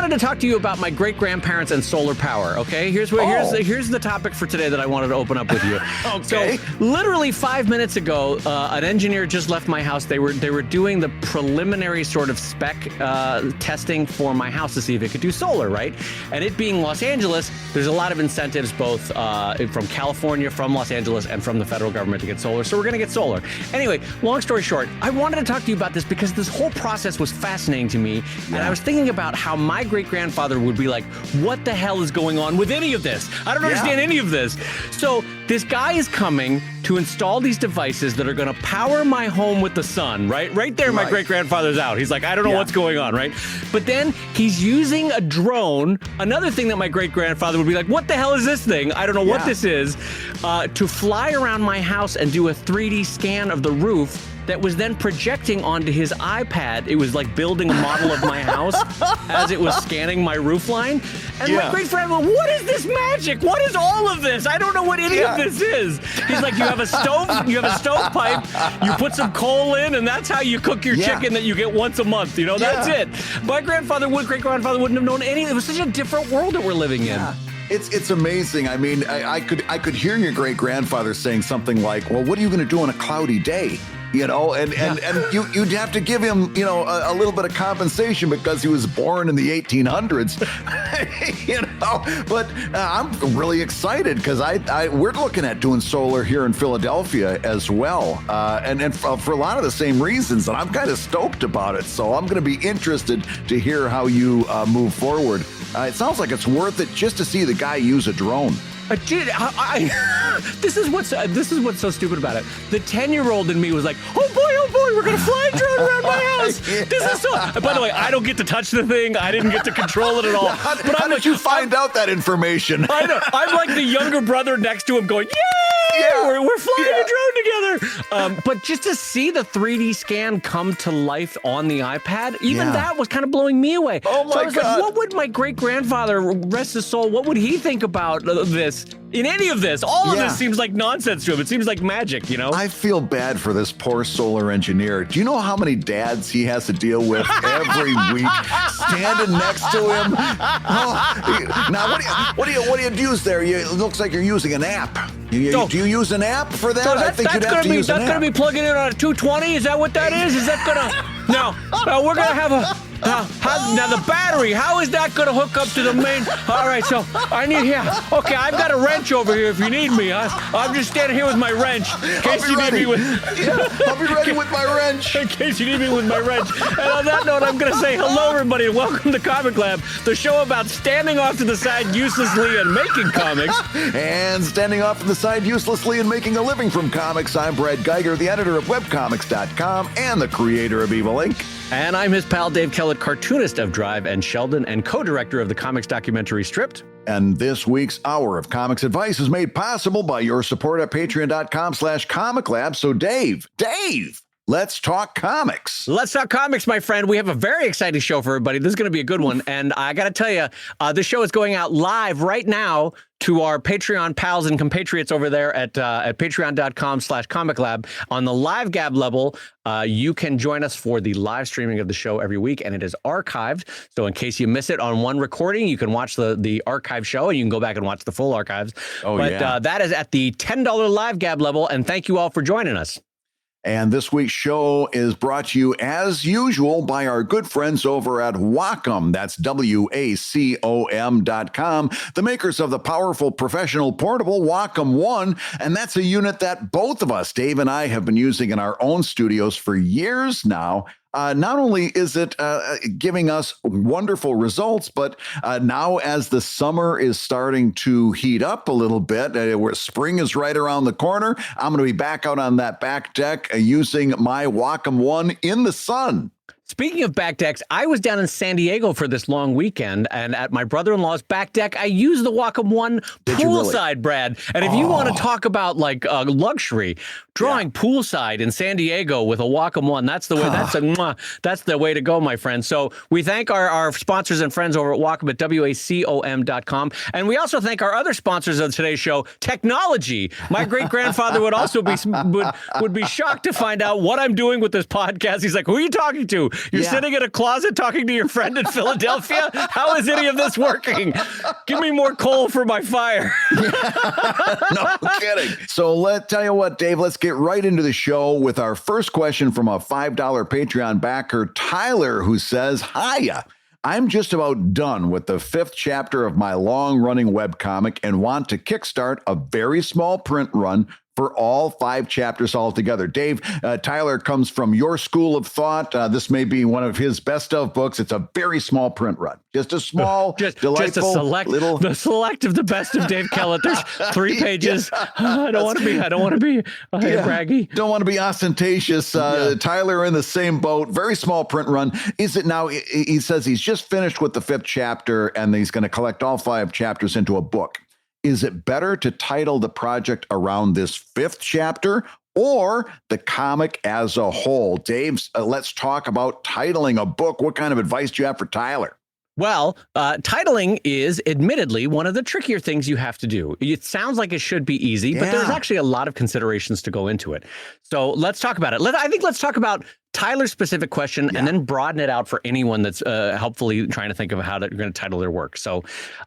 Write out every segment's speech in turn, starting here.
wanted to talk to you about my great-grandparents and solar power, okay? Here's the topic for today that I wanted to open up with you. Okay. So, literally 5 minutes ago, an engineer just left my house. They were doing the preliminary sort of spec testing for my house to see if it could do solar, right? And it being Los Angeles, there's a lot of incentives both from California, from Los Angeles, and from the federal government to get solar. So we're going to get solar. Anyway, long story short, I wanted to talk to you about this because this whole process was fascinating to me. And I was thinking about how my great-grandfather would be like, what the hell is going on with any of this? I don't understand any of this. So this guy is coming to install these devices that are going to power my home with the sun, right? Right there, my great-grandfather's out. He's like, I don't know what's going on, right? But then he's using a drone, another thing that my great-grandfather would be like, what the hell is this thing? I don't know what this is, to fly around my house and do a 3D scan of the roof that was then projecting onto his iPad. It was like building a model of my house as it was scanning my roof line. And my great-grandfather, what is this magic? What is all of this? I don't know what any of this is. He's like, you have a stovepipe, you put some coal in, and that's how you cook your chicken that you get once a month. You know, that's it. My great-grandfather wouldn't have known any. It was such a different world that we're living in. It's amazing. I mean, I could hear your great-grandfather saying something like, well, what are you going to do on a cloudy day? You know, and you'd have to give him, you know, a little bit of compensation because he was born in the 1800s, you know. But I'm really excited because we're looking at doing solar here in Philadelphia as well, and for a lot of the same reasons. And I'm kind of stoked about it. So I'm going to be interested to hear how you move forward. It sounds like it's worth it just to see the guy use a drone. Dude, this is what's so stupid about it. The 10-year-old in me was like, oh boy, we're gonna fly a drone around my house. This is so. By the way, I don't get to touch the thing. I didn't get to control it at all. How did you find out that information? I know. I'm like the younger brother next to him, going, yay! Yeah, we're flying a drone together. But just to see the 3D scan come to life on the iPad, even that was kind of blowing me away. Oh my God! So I was like, what would my great-grandfather, rest his soul, what would he think about this? In any of this, all of this seems like nonsense to him. It seems like magic, you know? I feel bad for this poor solar engineer. Do you know how many dads he has to deal with every week, standing next to him? Oh, now, what do you use there? It looks like you're using an app. Do you use an app for that? So I think you'd have to use an app. That's going to be plugging in on a 220? Is that what that is? Is that going to... No, we're going to have a... now the battery, how is that going to hook up to the main? All right, so I need okay, I've got a wrench over here if you need me. I'm just standing here with my wrench. In case you need me with. I'll be ready with my wrench. In case you need me with my wrench. And on that note, I'm going to say hello, everybody, and welcome to Comic Lab, the show about standing off to the side uselessly and making comics. And standing off to the side uselessly and making a living from comics. I'm Brad Geiger, the editor of webcomics.com and the creator of Evil Inc. And I'm his pal Dave Kellett, cartoonist of Drive and Sheldon and co-director of the comics documentary Stripped. And this week's Hour of Comics Advice is made possible by your support at patreon.com/comiclab. So Dave, let's talk comics. Let's talk comics, my friend. We have a very exciting show for everybody. This is going to be a good one. And I got to tell you, this show is going out live right now to our Patreon pals and compatriots over there at patreon.com/comiclab. On the live gab level, you can join us for the live streaming of the show every week, and it is archived. So in case you miss it on one recording, you can watch the archive show, and you can go back and watch the full archives. But that is at the $10 live gab level, and thank you all for joining us. And this week's show is brought to you, as usual, by our good friends over at Wacom. That's WACOM.com, the makers of the powerful professional portable Wacom One. And that's a unit that both of us, Dave and I, have been using in our own studios for years now. Not only is it giving us wonderful results, but now as the summer is starting to heat up a little bit, where spring is right around the corner, I'm going to be back out on that back deck using my Wacom One in the sun. Speaking of back decks, I was down in San Diego for this long weekend, and at my brother-in-law's back deck, I used the Wacom One poolside, Brad. And if you want to talk about like luxury, drawing poolside in San Diego with a Wacom One, that's the way. That's the way to go, my friend. So we thank our sponsors and friends over at Wacom at WACOM.com, and we also thank our other sponsors of today's show, technology. My great grandfather would also be would be shocked to find out what I'm doing with this podcast. He's like, "Who are you talking to?" You're sitting in a closet talking to your friend in Philadelphia? How is any of this working? Give me more coal for my fire. No kidding. So let's tell you what, Dave, let's get right into the show with our first question from a $5 Patreon backer, Tyler, who says, hiya. I'm just about done with the 5th chapter of my long-running webcomic and want to kickstart a very small print run for all 5 chapters altogether. Dave, Tyler comes from your school of thought. This may be one of his best of books. It's a very small print run. Just a small, delightful, just a select, little... The select of the best of Dave Kellett. There's 3 pages. I don't want to be braggy. Don't want to be ostentatious. Tyler in the same boat. Very small print run. Is it now? He says he's just finished with the 5th chapter and he's going to collect all 5 chapters into a book. Is it better to title the project around this 5th chapter or the comic as a whole? Dave, let's talk about titling a book. What kind of advice do you have for Tyler? Well, titling is admittedly one of the trickier things you have to do. It sounds like it should be easy, but there's actually a lot of considerations to go into it. So let's talk about it. Let's talk about Tyler's specific question and then broaden it out for anyone that's helpfully trying to think of how they're going to title their work. So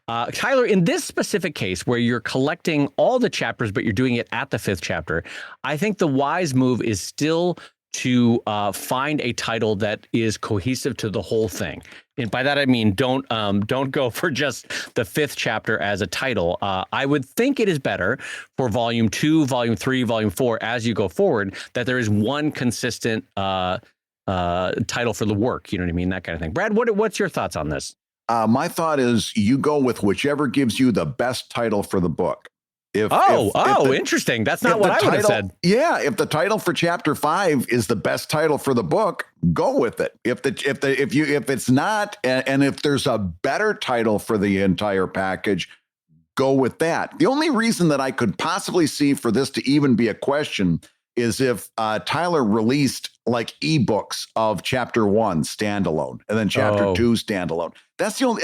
Tyler, in this specific case where you're collecting all the chapters, but you're doing it at the 5th chapter, I think the wise move is still to find a title that is cohesive to the whole thing. And by that, I mean, don't go for just the 5th chapter as a title. I would think it is better for volume 2, volume 3, volume 4, as you go forward, that there is one consistent title for the work. You know what I mean? That kind of thing. Brad, what's your thoughts on this? My thought is you go with whichever gives you the best title for the book. Interesting. That's not what I would have said. Yeah, if the title for chapter 5 is the best title for the book, go with it. If it's not, and if there's a better title for the entire package, go with that. The only reason that I could possibly see for this to even be a question is if Tyler released like ebooks of chapter 1 standalone and then chapter 2 standalone. That's the only.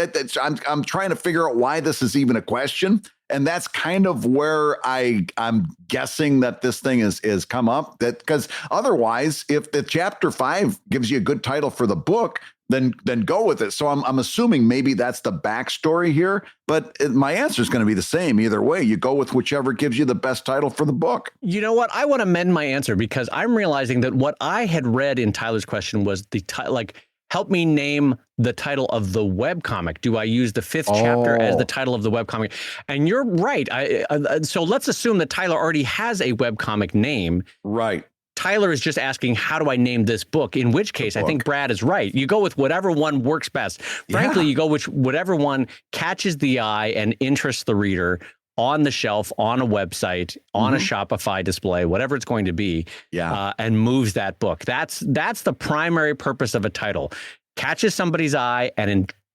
I'm trying to figure out why this is even a question. And that's kind of where I'm guessing that this thing is come up, that because otherwise, if the chapter 5 gives you a good title for the book, then go with it. So I'm assuming maybe that's the backstory here, but my answer is going to be the same either way. You go with whichever gives you the best title for the book. You know what? I want to amend my answer because I'm realizing that what I had read in Tyler's question was the help me name the title of the webcomic. Do I use the 5th chapter as the title of the webcomic? And you're right. So let's assume that Tyler already has a webcomic name. Right. Tyler is just asking, how do I name this book? In which case, I think Brad is right. You go with whatever one works best. Frankly, you go with whatever one catches the eye and interests the reader on the shelf, on a website, on a Shopify display, whatever it's going to be, and moves that book. That's the primary purpose of a title. Catches somebody's eye and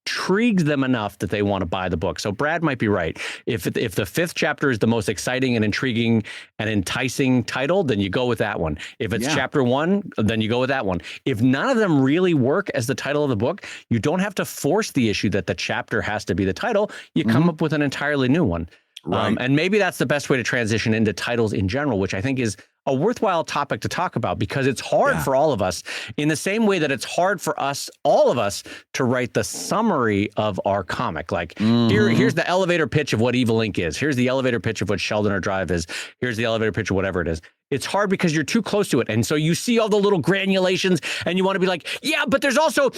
intrigues them enough that they want to buy the book. So Brad might be right. If the 5th chapter is the most exciting and intriguing and enticing title, then you go with that one. If it's chapter 1, then you go with that one. If none of them really work as the title of the book, you don't have to force the issue that the chapter has to be the title. You come up with an entirely new one. Right. And maybe that's the best way to transition into titles in general, which I think is a worthwhile topic to talk about because it's hard for all of us in the same way that it's hard for us, all of us, to write the summary of our comic. Like here's the elevator pitch of what Evil Inc. is. Here's the elevator pitch of what Sheldon or Drive is. Here's the elevator pitch of whatever it is. It's hard because you're too close to it. And so you see all the little granulations and you want to be like, yeah, but there's also,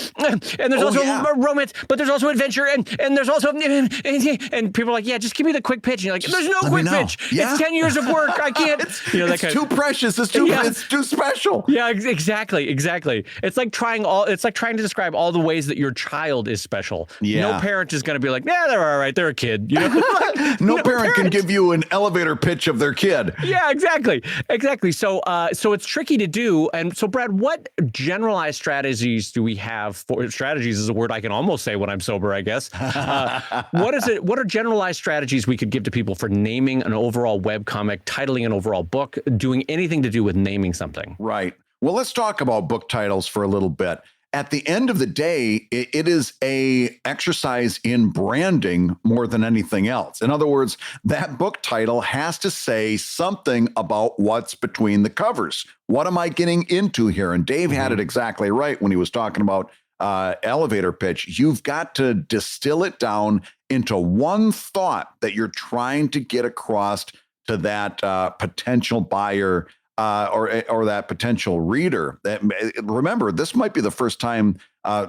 romance, but there's also adventure and there's also, and people are like, yeah, just give me the quick pitch. And you're like, there's no quick pitch. Yeah. It's 10 years of work. I can't, it's too precious. It's too special. Yeah, exactly. It's like trying to describe all the ways that your child is special. Yeah. No parent is going to be like, yeah, they're all right. They're a kid. You know? No parent can give you an elevator pitch of their kid. Yeah, exactly. So it's tricky to do. And so, Brad, what generalized strategies do we have for strategies is a word I can almost say when I'm sober, I guess. What are generalized strategies we could give to people for naming an overall webcomic, titling an overall book, doing anything to do with naming something? Right. Well, let's talk about book titles for a little bit. at the end of the day, it is a exercise in branding more than anything else. In other words, that book title has to say something about what's between the covers. What am I getting into here? And Dave had it exactly right when he was talking about elevator pitch. You've got to distill it down into one thought that you're trying to get across to that potential buyer or that potential reader. Remember, this might be the first time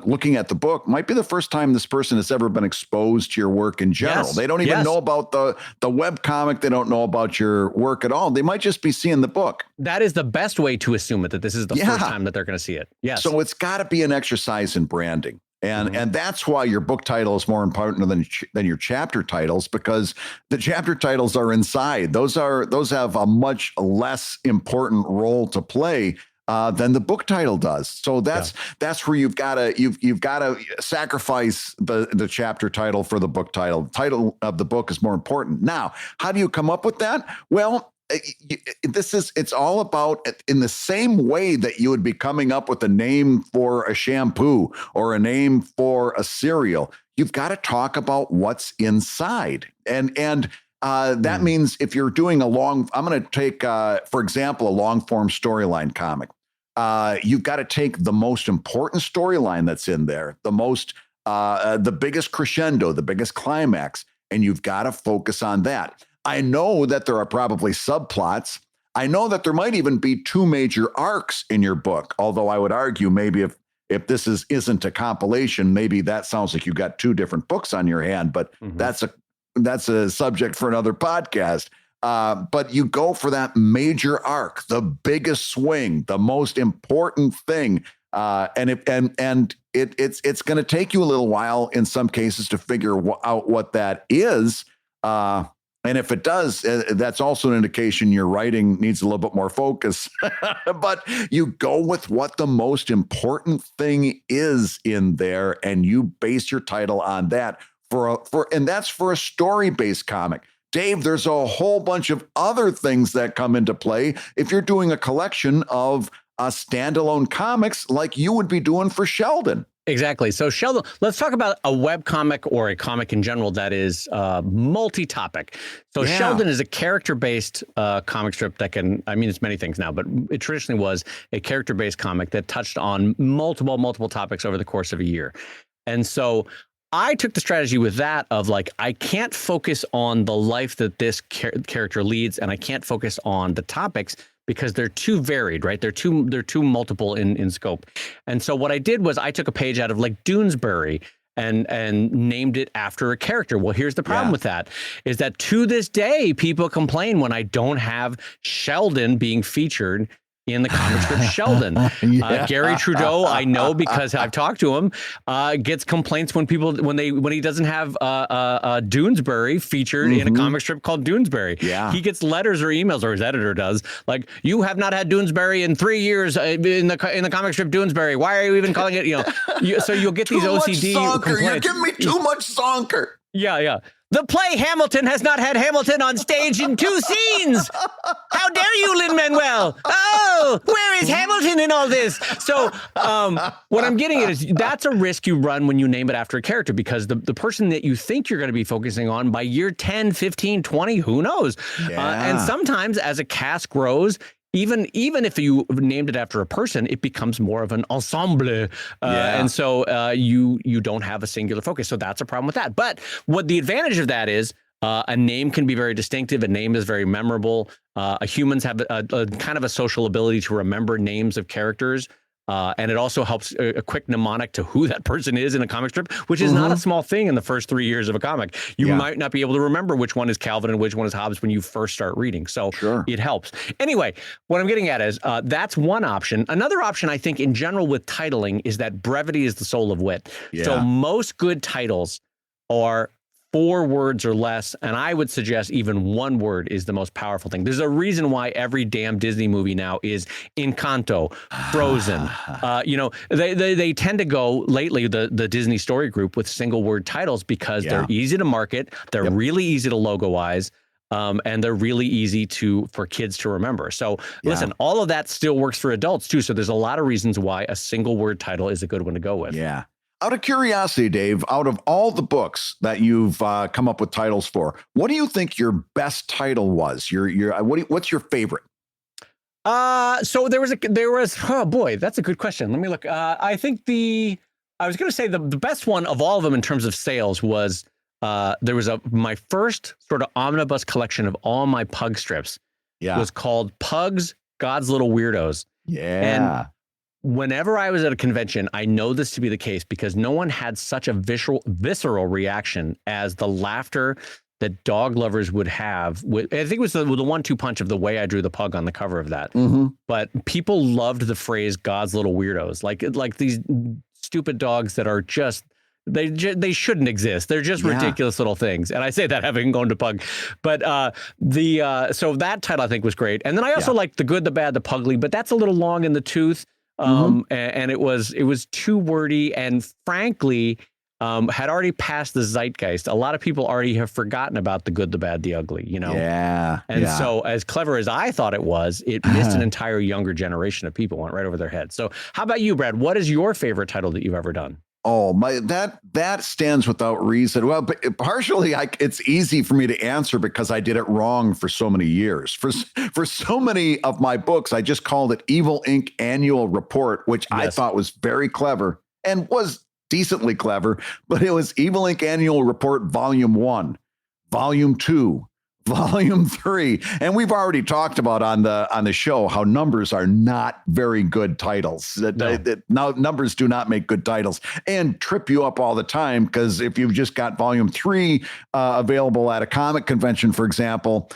looking at the book, might be the first time this person has ever been exposed to your work in general. They don't even know about the web comic. They don't know about your work at all. They might just be seeing the book. That is the best way to assume it, that this is the first time that they're going to see it. Yes. So it's got to be an exercise in branding. And that's why your book title is more important than your chapter titles, because the chapter titles are inside. Those have a much less important role to play than the book title does. So that's where you've got to sacrifice the chapter title for the book title. The title of the book is more important. Now, how do you come up with that? Well, it's all about, in the same way that you would be coming up with a name for a shampoo or a name for a cereal, you've got to talk about what's inside. And that means if you're doing I'm going to take, for example, a long form storyline comic. You've got to take the most important storyline that's in there, the biggest crescendo, the biggest climax, and you've got to focus on that. I know that there are probably subplots. I know that there might even be two major arcs in your book, although I would argue maybe if this isn't a compilation, maybe that sounds like you've got two different books on your hand, but that's a subject for another podcast. But you go for that major arc, the biggest swing, the most important thing. And it's going to take you a little while in some cases to figure out what that is. And if it does, that's also an indication your writing needs a little bit more focus. But you go with what the most important thing is in there, and you base your title on that and that's for a story-based comic. Dave, there's a whole bunch of other things that come into play if you're doing a collection of standalone comics like you would be doing for Sheldon. Exactly. So Sheldon, let's talk about a web comic or a comic in general that is multi-topic. So Sheldon is a character-based comic strip that it's many things now, but it traditionally was a character-based comic that touched on multiple topics over the course of a year. And so I took the strategy with that of I can't focus on the life that this character leads, and I can't focus on the topics because they're too varied, right? They're too multiple in scope. And so what I did was I took a page out of Doonesbury and named it after a character. Well, here's the problem with that, is that to this day, people complain when I don't have Sheldon being featured in the comic strip Sheldon. Gary Trudeau, I know because I've talked to him, gets complaints when he doesn't have Doonesbury featured in a comic strip called Doonesbury. Yeah. He gets letters or emails, or his editor does, you have not had Doonesbury in 3 years in the comic strip Doonesbury. Why are you even calling it? So you'll get these OCD complaints. You're giving me too much Zonker. Yeah. The play Hamilton has not had Hamilton on stage in 2 scenes. How dare you, Lin-Manuel? Oh, where is Hamilton in all this? So what I'm getting at is that's a risk you run when you name it after a character, because the person that you think you're going to be focusing on by year 10, 15, 20, who knows? And sometimes as a cast grows, even if you named it after a person, it becomes more of an ensemble. And so you don't have a singular focus. So that's a problem with that. But what the advantage of that is, a name can be very distinctive. A name is very memorable. Humans have a kind of a social ability to remember names of characters. And it also helps a quick mnemonic to who that person is in a comic strip, which is not a small thing in the first 3 years of a comic. You might not be able to remember which one is Calvin and which one is Hobbes when you first start reading. So it helps. Anyway, what I'm getting at is that's one option. Another option, I think, in general with titling is that brevity is the soul of wit. So most good titles are 4 words or less, and I would suggest even 1 word is the most powerful thing. There's a reason why every damn Disney movie now is Encanto, Frozen. They tend to go lately, the Disney Story Group, with single word titles because they're easy to market, they're really easy to logoize, and they're really easy for kids to remember. So listen, all of that still works for adults too. So there's a lot of reasons why a single word title is a good one to go with. Yeah. Out of curiosity, Dave, out of all the books that you've come up with titles for, what do you think your best title was? What's your favorite? So there was, oh boy, that's a good question. Let me look. I think I was going to say the best one of all of them in terms of sales was, there was my first sort of omnibus collection of all my Pug strips. Yeah. Was called Pugs, God's Little Weirdos. Yeah. And whenever I was at a convention, I know this to be the case because no one had such a visceral reaction as the laughter that dog lovers would have. I think it was the 1-2 punch of the way I drew the pug on the cover of that. Mm-hmm. But people loved the phrase "God's little weirdos," like these stupid dogs that are just they shouldn't exist. They're just ridiculous little things. And I say that having gone to pug, but so that title I think was great. And then I also liked The Good, the Bad, the Pugly, but that's a little long in the tooth. And it was too wordy and frankly had already passed the zeitgeist. A lot of people already have forgotten about The Good, the Bad, the Ugly, And so as clever as I thought it was, it missed an entire younger generation of people, went right over their heads. So how about you, Brad? What is your favorite title that you've ever done? Oh, that stands without reason. Well, but partially it's easy for me to answer because I did it wrong for so many years. For so many of my books, I just called it Evil Inc. Annual Report, which I thought was very clever and was decently clever, but it was Evil Inc. Annual Report Volume 1, Volume 2, Volume 3. And we've already talked about on the show how numbers are not very good titles. Now numbers do not make good titles and trip you up all the time, because if you've just got Volume 3 available at a comic convention, for example,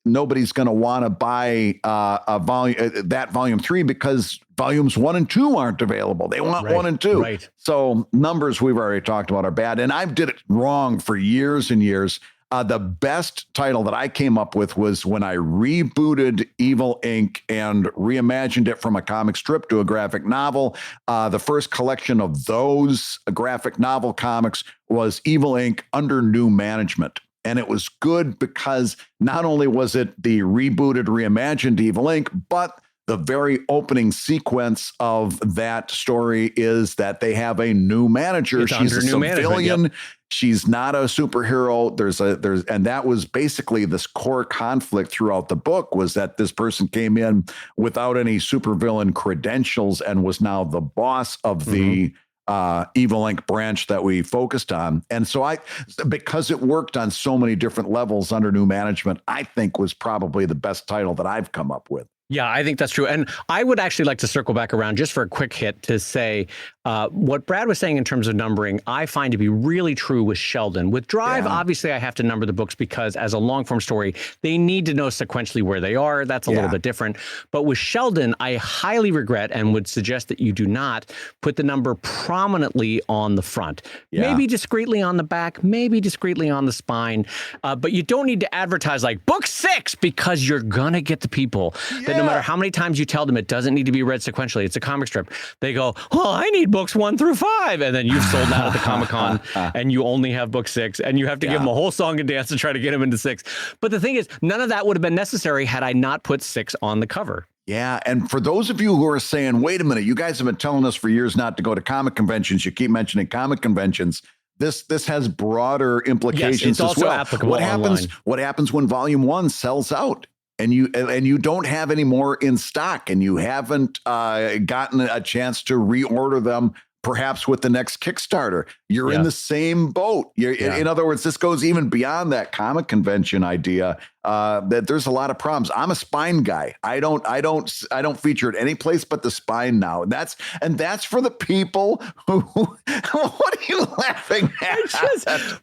nobody's going to want to buy that Volume 3 because Volumes 1 and 2 aren't available. They want 1 and 2. Right. So numbers we've already talked about are bad. And I did it wrong for years and years. The best title that I came up with was when I rebooted Evil Inc. and reimagined it from a comic strip to a graphic novel. The first collection of those graphic novel comics was Evil Inc. Under New Management. And it was good because not only was it the rebooted, reimagined Evil Inc., but the very opening sequence of that story is that they have a new manager. She's a civilian. She's not a superhero. And that was basically this core conflict throughout the book, was that this person came in without any supervillain credentials and was now the boss of the Evil Inc. branch that we focused on. And so because it worked on so many different levels under new management, I think was probably the best title that I've come up with. Yeah, I think that's true. And I would actually like to circle back around just for a quick hit to say what Brad was saying in terms of numbering, I find to be really true with Sheldon. With Drive, obviously, I have to number the books because as a long form story, they need to know sequentially where they are. That's a little bit different. But with Sheldon, I highly regret and would suggest that you do not put the number prominently on the front. Maybe discreetly on the back, maybe discreetly on the spine. But you don't need to advertise like book 6 because you're going to get the people that no matter how many times you tell them it doesn't need to be read sequentially, it's a comic strip, they go, oh, I need books 1 through 5. And then you've sold out at the Comic-Con and you only have book 6 and you have to give them a whole song and dance to try to get them into 6. But the thing is, none of that would have been necessary had I not put 6 on the cover. Yeah. And for those of you who are saying, wait a minute, you guys have been telling us for years not to go to comic conventions. You keep mentioning comic conventions. This has broader implications it's also as well. Applicable What happens when Volume 1 sells out? And you don't have any more in stock, and you haven't gotten a chance to reorder them, perhaps with the next Kickstarter. You're in the same boat. In other words, this goes even beyond that comic convention idea. That there's a lot of problems. I'm a spine guy. I don't feature at any place but the spine now. And that's for the people who. What are you laughing at?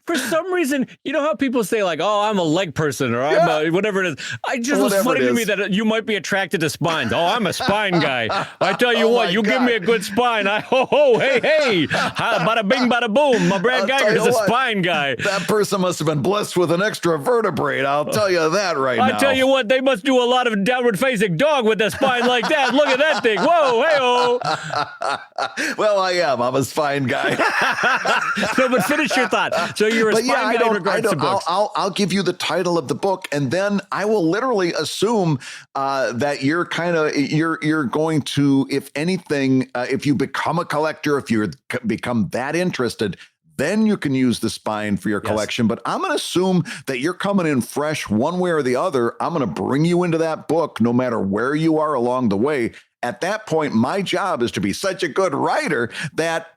For some reason, you know how people say like, "Oh, I'm a leg person," or "I'm a whatever it is." It was funny to me that you might be attracted to spines. Oh, I'm a spine guy. I tell you what, you give me a good spine. Hey, bada bing, bada boom. My Brad Geiger's a spine guy. That person must have been blessed with an extra vertebrae. I'll tell you of that right now. I tell you what, they must do a lot of downward-facing dog with a spine like that. Look at that thing. Whoa, hey-oh. Well, I'm a spine guy. So, but finish your thought. So you're a spine guy in regards to books. I'll give you the title of the book, and then I will literally assume that you're you're going to, if anything, if you become a collector, if you become that interested, then you can use the spine for your collection. But I'm going to assume that you're coming in fresh one way or the other. I'm going to bring you into that book no matter where you are along the way. At that point, my job is to be such a good writer that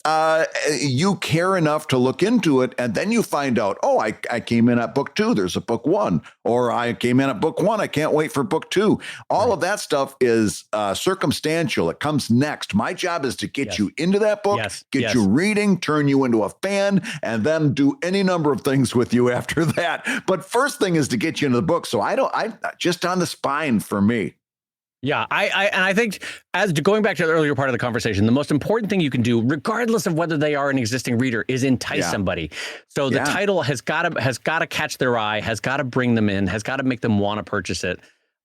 you care enough to look into it. And then you find out, oh, I came in at book 2. There's a book 1. Or I came in at book 1. I can't wait for book 2. All of that stuff is circumstantial. It comes next. My job is to get you into that book, get you reading, turn you into a fan, and then do any number of things with you after that. But first thing is to get you into the book. So I just on the spine for me. Yeah, I think, as going back to the earlier part of the conversation, the most important thing you can do, regardless of whether they are an existing reader, is entice somebody. So the title has got to catch their eye, has got to bring them in, has got to make them want to purchase it.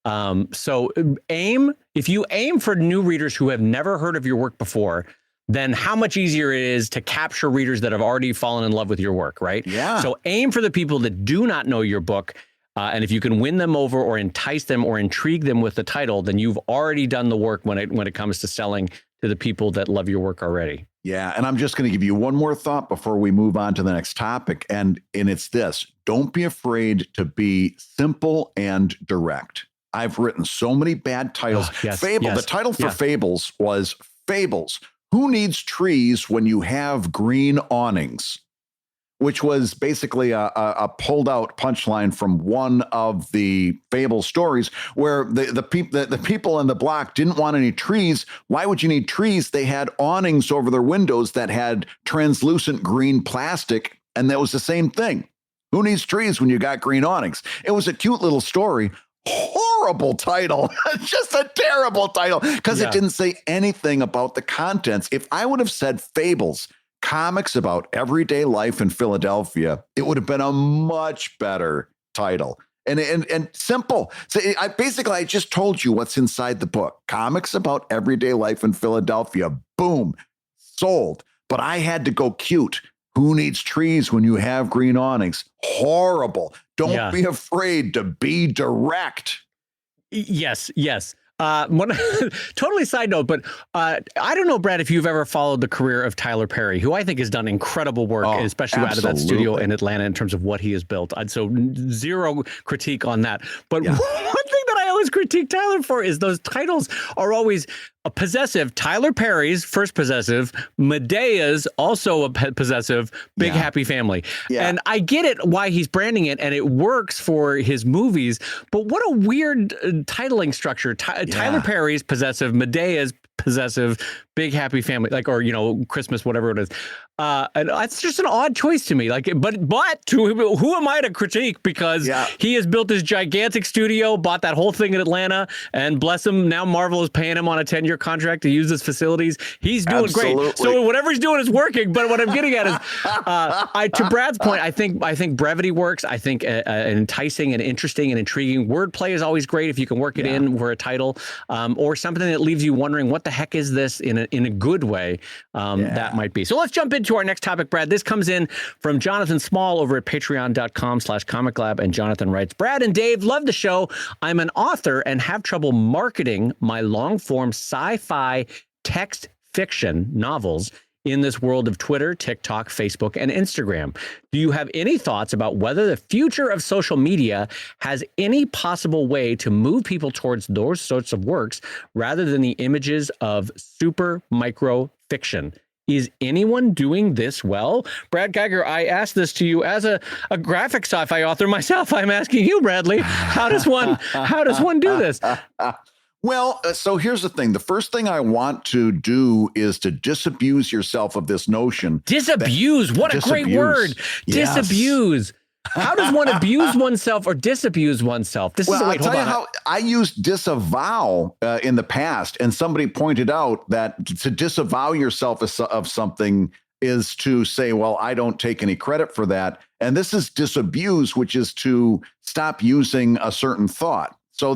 So if you aim for new readers who have never heard of your work before, then how much easier it is to capture readers that have already fallen in love with your work, right? Yeah. So aim for the people that do not know your book. And if you can win them over or entice them or intrigue them with the title, then you've already done the work when it comes to selling to the people that love your work already. Yeah. And I'm just going to give you one more thought before we move on to the next topic. And it's this: don't be afraid to be simple and direct. I've written so many bad titles. The title for Fables was Fables. Who needs trees when you have green awnings? Which was basically a pulled out punchline from one of the Fable stories, where the people in the block didn't want any trees. Why would you need trees? They had awnings over their windows that had translucent green plastic, and that was the same thing. Who needs trees when you got green awnings? It was a cute little story. Horrible title. Just a terrible title, because it didn't say anything about the contents. If I would have said Fables, comics about everyday life in Philadelphia, it would have been a much better title and simple. So I just told you what's inside the book. Comics about everyday life in Philadelphia. Boom. Sold. But I had to go cute. Who needs trees when you have green awnings? Horrible. Don't be afraid to be direct. Yes. Totally side note, but I don't know, Brad, if you've ever followed the career of Tyler Perry, who I think has done incredible work, especially out of that studio in Atlanta in terms of what he has built. So zero critique on that. But one thing that I always critique Tyler for is those titles are always a possessive. Tyler Perry's first possessive, Medea's also a possessive, Big Happy Family. Yeah. And I get it why he's branding it, and it works for his movies, but what a weird titling structure. Tyler Perry's possessive, Medea's possessive, Big Happy Family, or Christmas, whatever it is. And it's just an odd choice to me. But who am I to critique? Because he has built this gigantic studio, bought that whole thing in Atlanta, and bless him, now Marvel is paying him on a 10-year contract to use his facilities. He's doing great. So whatever he's doing is working. But what I'm getting at is, to Brad's point, I think brevity works. I think enticing and interesting and intriguing wordplay is always great if you can work it in for a title, or something that leaves you wondering, what the heck is this in a good way? That might be. So let's jump into our next topic, Brad. This comes in from Jonathan Small over at patreon.com/ComicLab. And Jonathan writes, Brad and Dave, love the show. I'm an author and have trouble marketing my long-form sci-fi text fiction novels in this world of Twitter, TikTok, Facebook, and Instagram. Do you have any thoughts about whether the future of social media has any possible way to move people towards those sorts of works rather than the images of super micro fiction? Is anyone doing this well? Brad Geiger, I asked this to you as a graphic sci-fi author myself. I'm asking you, Bradley, how does one do this? Well, so here's the thing. The first thing I want to do is to disabuse yourself of this notion. Disabuse? What a great word. Yes. Disabuse. How does one abuse oneself or disabuse oneself? I'll tell you how I used disavow in the past, and somebody pointed out that to disavow yourself of something is to say, well, I don't take any credit for that. And this is disabuse, which is to stop using a certain thought. So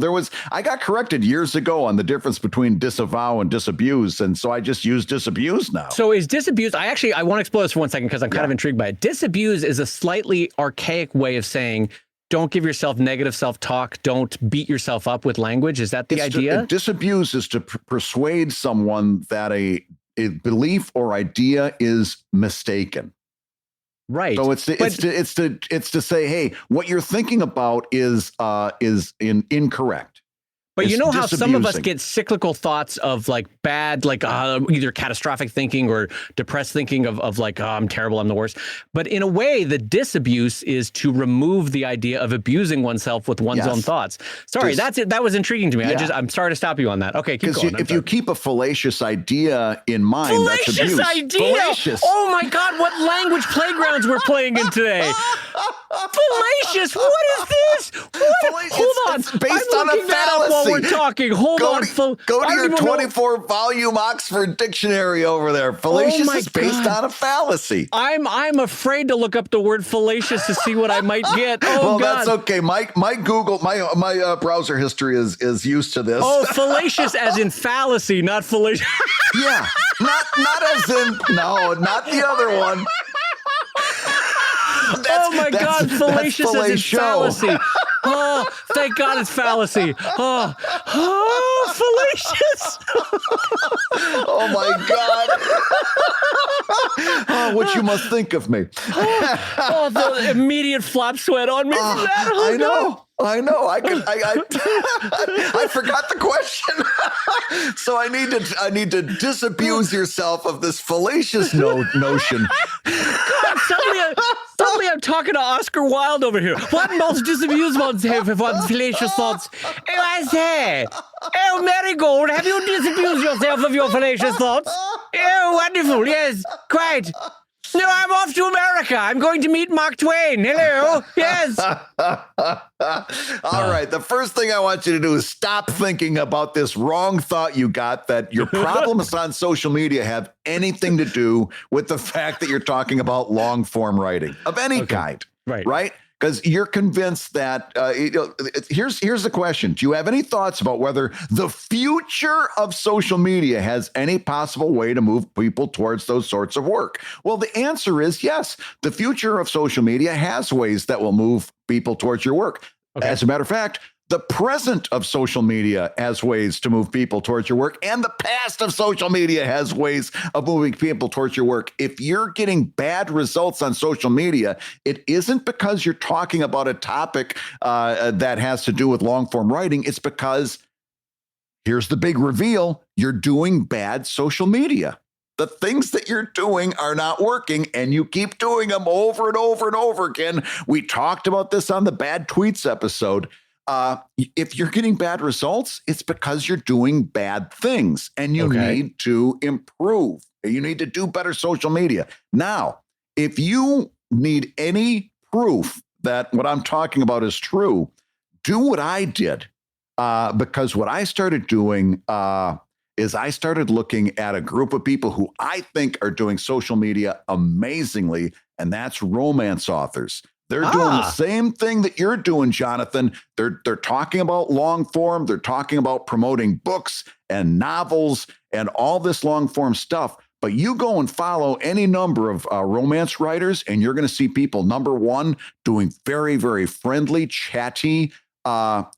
I got corrected years ago on the difference between disavow and disabuse. And so I just use disabuse now. So is disabuse, I want to explore this for 1 second because I'm kind of intrigued by it. Disabuse is a slightly archaic way of saying, don't give yourself negative self-talk. Don't beat yourself up with language. Is that the idea? Disabuse is to persuade someone that a belief or idea is mistaken. Right. So it's to say, hey, what you're thinking about is incorrect. But It's you know how some of us disabusing. get cyclical thoughts of like bad, like either catastrophic thinking or depressed thinking of like, oh, I'm terrible, I'm the worst. But in a way, the disabuse is to remove the idea of abusing oneself with one's own thoughts. Sorry, that's it. That was intriguing to me. Yeah. I'm sorry to stop you on that. Okay, keep Because going. if you keep a fallacious idea in mind, that's abuse. Fallacious idea! Fallacious. Oh my God, what language playgrounds we're playing in today? Fallacious, what is this? What? Hold on. It's based I'm on a looking that up while we're fallacy. talking. Hold on. Go to I your don't even know- 24-volume Oxford Dictionary over there. Fallacious my is based God. on a fallacy. I'm afraid to look up the word fallacious to see what I might get. Oh Well, God. that's okay. My Google, my browser history is used to this. Oh, fallacious as in fallacy, not fallacious. Yeah, not as in not the other one. Oh my God, fallacious as in fallacy. Oh, thank God it's fallacy. Oh, fallacious. Oh my God. Oh, what you must think of me. Oh, the immediate flop sweat on me from that. Oh, I know. I forgot the question. So I need to disabuse yourself of this fallacious notion. God, suddenly I'm talking to Oscar Wilde over here. What most disabused ones have what fallacious thoughts? Oh, I say. Oh, Marigold, have you disabused yourself of your fallacious thoughts? Oh, wonderful. Yes, quite. No, I'm off to America. I'm going to meet Mark Twain. Hello. Yes. All right. The first thing I want you to do is stop thinking about this wrong thought you got that your problems on social media have anything to do with the fact that you're talking about long form writing of any kind. Right. Because you're convinced that here's the question. Do you have any thoughts about whether the future of social media has any possible way to move people towards those sorts of work? Well, the answer is yes. The future of social media has ways that will move people towards your work. Okay. As a matter of fact, the present of social media has ways to move people towards your work, and the past of social media has ways of moving people towards your work. If you're getting bad results on social media, it isn't because you're talking about a topic that has to do with long form writing. It's because, here's the big reveal, you're doing bad social media. The things that you're doing are not working, and you keep doing them over and over and over again. We talked about this on the bad tweets episode. If you're getting bad results, it's because you're doing bad things, and you need to improve. You need to do better social media. Now, if you need any proof that what I'm talking about is true, do what I did. Because what I started doing is I started looking at a group of people who I think are doing social media amazingly, and that's romance authors. They're doing the same thing that you're doing, Jonathan. They're talking about long form. They're talking about promoting books and novels and all this long form stuff. But you go and follow any number of romance writers, and you're going to see people, number one, doing very, very friendly, chatty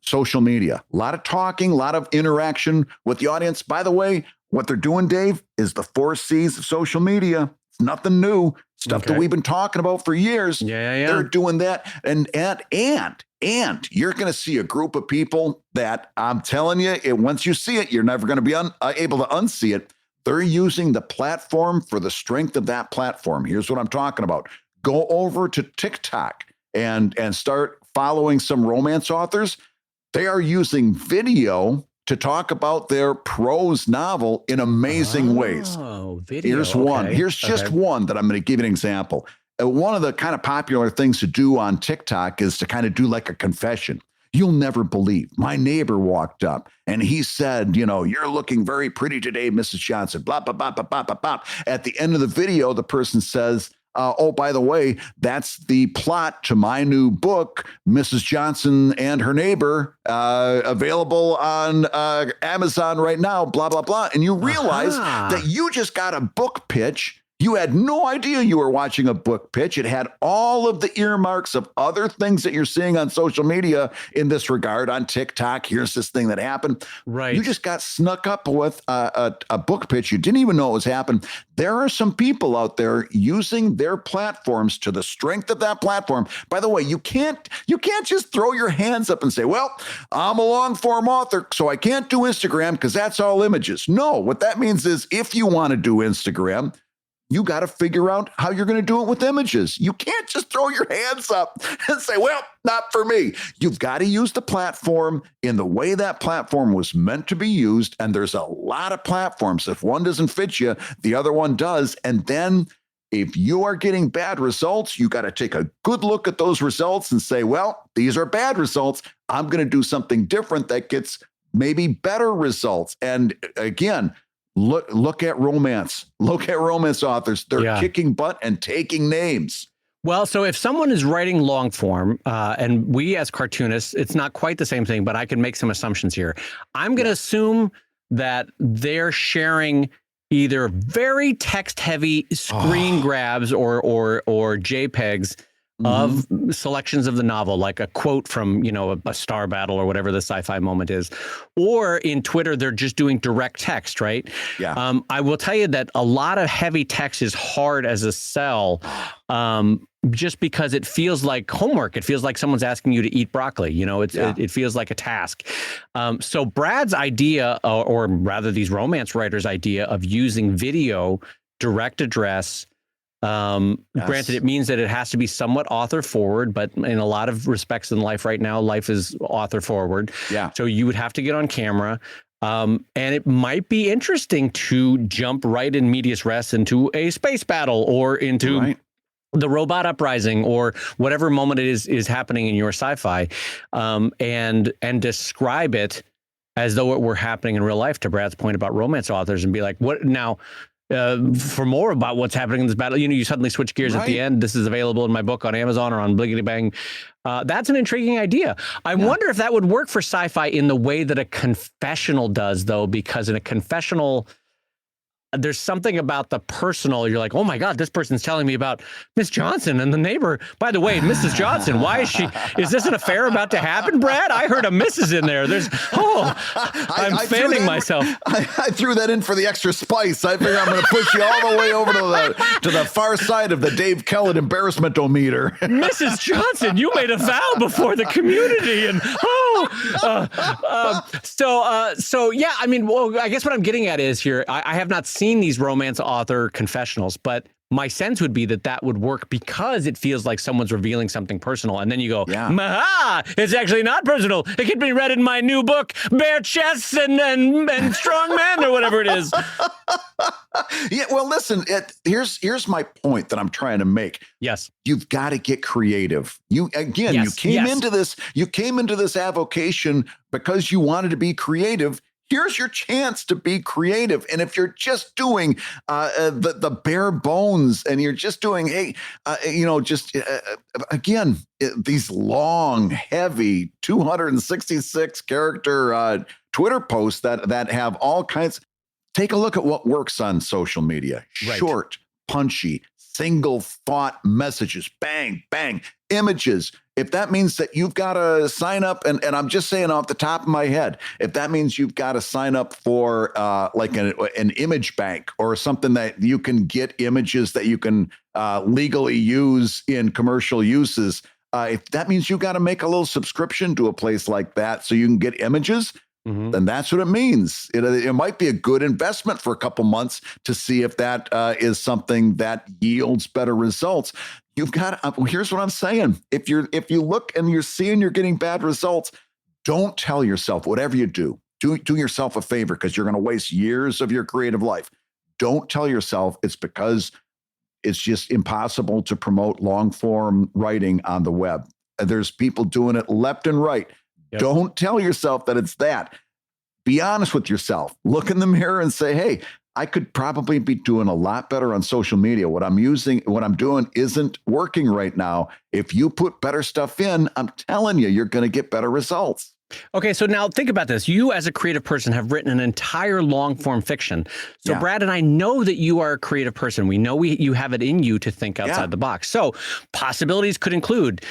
social media. A lot of talking, a lot of interaction with the audience. By the way, what they're doing, Dave, is the 4 C's of social media. It's nothing new. Stuff that we've been talking about for years. Yeah. They're doing that. And you're going to see a group of people that I'm telling you, once you see it, you're never going to be able to unsee it. They're using the platform for the strength of that platform. Here's what I'm talking about. Go over to TikTok and start following some romance authors. They are using video to talk about their prose novel in amazing ways. Oh, video. Here's one. Here's just one that I'm going to give you an example. One of the kind of popular things to do on TikTok is to kind of do like a confession. You'll never believe. My neighbor walked up and he said, you're looking very pretty today, Mrs. Johnson, blah, blah, blah, blah, blah, blah, blah. At the end of the video, the person says, oh, by the way, that's the plot to my new book, Mrs. Johnson and Her Neighbor, available on Amazon right now, blah, blah, blah. And you realize that you just got a book pitch. You had no idea you were watching a book pitch. It had all of the earmarks of other things that you're seeing on social media in this regard. On TikTok, here's this thing that happened. Right. You just got snuck up with a book pitch. You didn't even know it was happening. There are some people out there using their platforms to the strength of that platform. By the way, you can't just throw your hands up and say, well, I'm a long form author, so I can't do Instagram because that's all images. No, what that means is if you want to do Instagram, you got to figure out how you're going to do it with images. You can't just throw your hands up and say, well, not for me. You've got to use the platform in the way that platform was meant to be used. And there's a lot of platforms. If one doesn't fit you, the other one does. And then if you are getting bad results, you got to take a good look at those results and say, well, these are bad results. I'm going to do something different that gets maybe better results. And again, Look at romance. Look at romance authors. They're kicking butt and taking names. Well, so if someone is writing long form, and we as cartoonists, it's not quite the same thing, but I can make some assumptions here. I'm going to assume that they're sharing either very text heavy screen grabs or JPEGs of selections of the novel, like a quote from, a Star Battle or whatever the sci-fi moment is, or in Twitter, they're just doing direct text, right? Yeah. I will tell you that a lot of heavy text is hard as a sell, just because it feels like homework. It feels like someone's asking you to eat broccoli. It feels like a task. So Brad's idea, or rather these romance writers' idea of using video, direct address, granted, it means that it has to be somewhat author forward, but in a lot of respects in life right now, life is author forward. Yeah. So you would have to get on camera. And it might be interesting to jump right in medias res into a space battle or into the robot uprising or whatever moment it is happening in your sci-fi, and describe it as though it were happening in real life, to Brad's point about romance authors, and be like, what now? For more about what's happening in this battle, you suddenly switch gears at the end. This is available in my book on Amazon or on Bliggity Bang. That's an intriguing idea. I wonder if that would work for sci-fi in the way that a confessional does, though, because in a confessional, there's something about the personal. You're like, oh my God, this person's telling me about Miss Johnson and the neighbor. By the way, Mrs. Johnson, is this an affair about to happen, Brad? I heard a Mrs. in there. I'm fanning myself. I threw that in for the extra spice. I figure I'm going to push you all the way over to the far side of the Dave Kellett embarrassment-o-meter. Mrs. Johnson, you made a vow before the community. And so yeah, I mean, well, I guess what I'm getting at is here, I have not seen these romance author confessionals, but my sense would be that would work because it feels like someone's revealing something personal. And then you go, Maha, it's actually not personal. It can be read in my new book, Bare Chests and Strong Men, or whatever it is. Yeah, well, listen, here's my point that I'm trying to make. Yes. You've got to get creative. You came into this avocation because you wanted to be creative. Here's your chance to be creative. And if you're just doing the bare bones and you're just doing, again, these long, heavy 266 character Twitter posts that have all kinds. Take a look at what works on social media. Right. Short, punchy, single thought messages, bang, bang, images. If that means that you've got to sign up, and I'm just saying off the top of my head, if that means you've got to sign up for like an image bank or something that you can get images that you can legally use in commercial uses, if that means you've got to make a little subscription to a place like that so you can get images, then that's what it means. It might be a good investment for a couple months to see if that is something that yields better results. You've got. Here's what I'm saying: if you look and you're seeing you're getting bad results, don't tell yourself whatever you do. Do yourself a favor, because you're going to waste years of your creative life. Don't tell yourself it's because it's just impossible to promote long form writing on the web. There's people doing it left and right. Yep. Don't tell yourself that it's that. Be honest with yourself. Look in the mirror and say, hey, I could probably be doing a lot better on social media. What I'm doing isn't working right now. If you put better stuff in, I'm telling you, you're going to get better results. Okay, so now think about this. You as a creative person have written an entire long form fiction. So Brad and I know that you are a creative person. We know you have it in you to think outside the box. So possibilities could include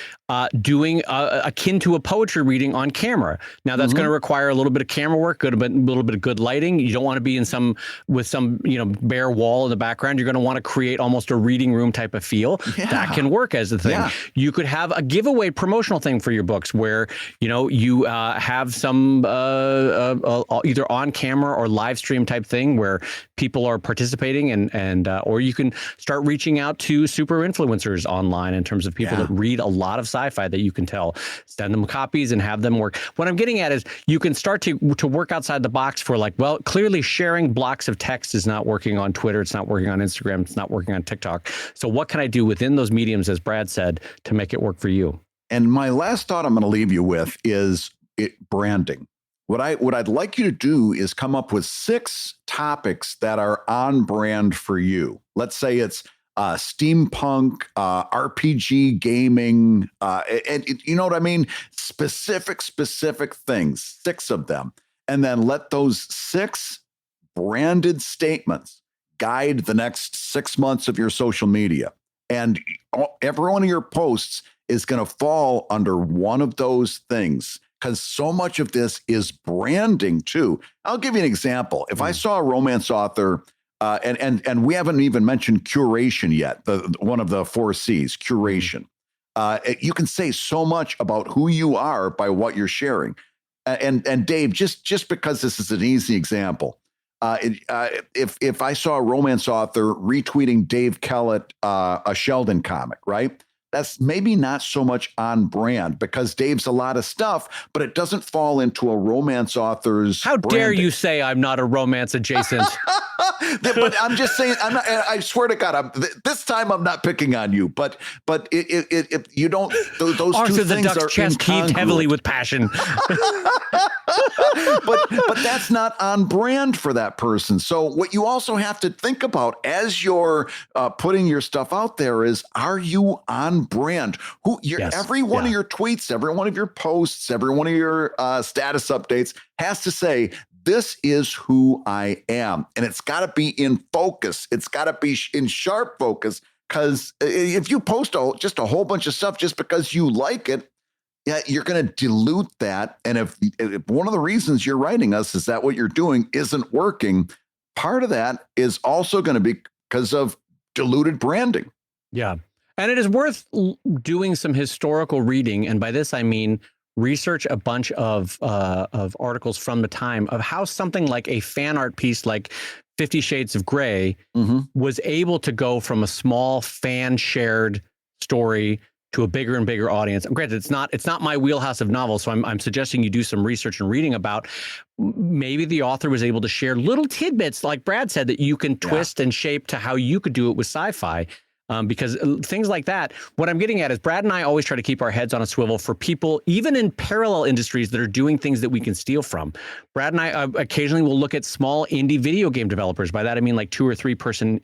doing akin to a poetry reading on camera. Now that's going to require a little bit of camera work, a little bit of good lighting. You don't want to be in some bare wall in the background. You're going to want to create almost a reading room type of feel. That can work as the thing. You could have a giveaway promotional thing for your books where you have some either on camera or live stream type thing where people are participating and or you can start reaching out to super influencers online in terms of people that read a lot of sci-fi that you can send them copies and have them work. What I'm getting at is you can start to work outside the box for clearly sharing blocks of text is not working on Twitter. It's not working on Instagram. It's not working on TikTok. So what can I do within those mediums, as Brad said, to make it work for you? And my last thought I'm going to leave you with is branding. What I'd like you to do is come up with 6 topics that are on brand for you. Let's say it's steampunk, RPG gaming, and you know what I mean? Specific things, 6 of them. And then let those 6 branded statements guide the next 6 months of your social media. And every one of your posts is going to fall under one of those things, because so much of this is branding too. I'll give you an example. If I saw a romance author, and we haven't even mentioned curation yet, one of the 4 C's, curation. You can say so much about who you are by what you're sharing. And Dave, just because this is an easy example, if I saw a romance author retweeting Dave Kellett, a Sheldon comic, right? That's maybe not so much on brand because Dave's a lot of stuff, but it doesn't fall into a romance author's. How dare you say I'm not a romance adjacent? But I'm just saying, I'm not. I swear to God, this time I'm not picking on you. But if you don't, those Arthur two the things Duck's are chest heaved heavily with passion. but that's not on brand for that person. So what you also have to think about as you're putting your stuff out there is, are you on brand? Every one of your tweets, every one of your posts, every one of your status updates has to say, this is who I am. And it's got to be in focus. It's got to be in sharp focus, because if you post just a whole bunch of stuff just because you like it, you're going to dilute that. And if one of the reasons you're writing us is that what you're doing isn't working, part of that is also going to be because of diluted branding. Yeah. And it is worth doing some historical reading. And by this, I mean, research a bunch of articles from the time of how something like a fan art piece like 50 Shades of Grey was able to go from a small fan shared story to a bigger and bigger audience. Granted, it's not my wheelhouse of novels, so I'm suggesting you do some research and reading about maybe the author was able to share little tidbits, like Brad said, that you can twist and shape to how you could do it with sci-fi. Because things like that, what I'm getting at is Brad and I always try to keep our heads on a swivel for people, even in parallel industries that are doing things that we can steal from. Brad and I occasionally will look at small indie video game developers. By that, I mean like 2 or 3 person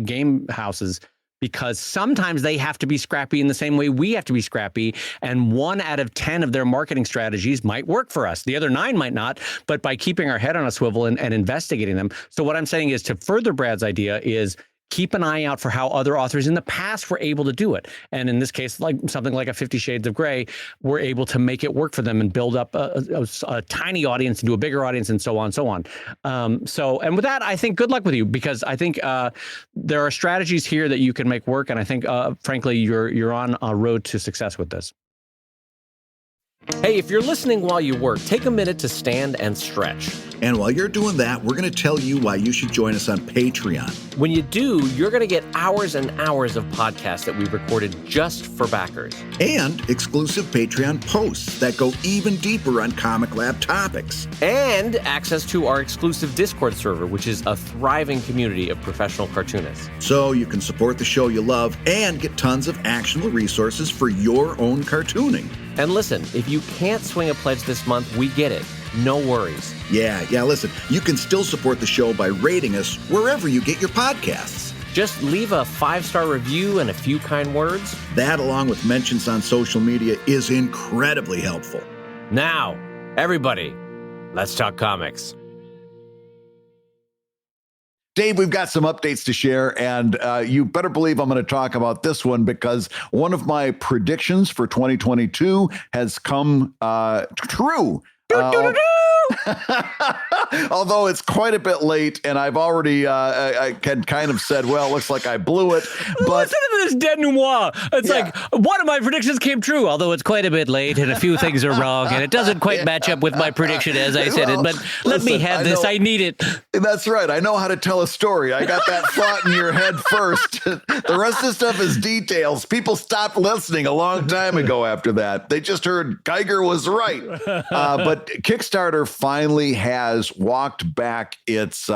game houses, because sometimes they have to be scrappy in the same way we have to be scrappy. And 1 out of 10 of their marketing strategies might work for us. The other 9 might not, but by keeping our head on a swivel and investigating them. So what I'm saying is, to further Brad's idea, is keep an eye out for how other authors in the past were able to do it. And in this case, like something like a 50 Shades of Grey, were able to make it work for them and build up a tiny audience into a bigger audience and so on and so on. And with that, I think good luck with you, because I think there are strategies here that you can make work. And I think, frankly, you're on a road to success with this. Hey, if you're listening while you work, take a minute to stand and stretch. And while you're doing that, we're going to tell you why you should join us on Patreon. When you do, you're going to get hours and hours of podcasts that we've recorded just for backers. And exclusive Patreon posts that go even deeper on ComicLab topics. And access to our exclusive Discord server, which is a thriving community of professional cartoonists. So you can support the show you love and get tons of actionable resources for your own cartooning. And listen, if you can't swing a pledge this month, we get it. No worries. Yeah, listen, you can still support the show by rating us wherever you get your podcasts. Just leave a 5-star review and a few kind words. That, along with mentions on social media, is incredibly helpful. Now, everybody, let's talk comics. Dave, we've got some updates to share, and you better believe I'm going to talk about this one because one of my predictions for 2022 has come true. Although it's quite a bit late, and I've already I can kind of said, well, looks like I blew it. But listen to this denouement. It's like one of my predictions came true, although it's quite a bit late, and a few things are wrong, and it doesn't quite match up with my prediction as I said it. But let me have this. I need it. That's right. I know how to tell a story. I got that thought in your head first. The rest of the stuff is details. People stopped listening a long time ago after that. They just heard Geiger was right. But Kickstarter finally has walked back its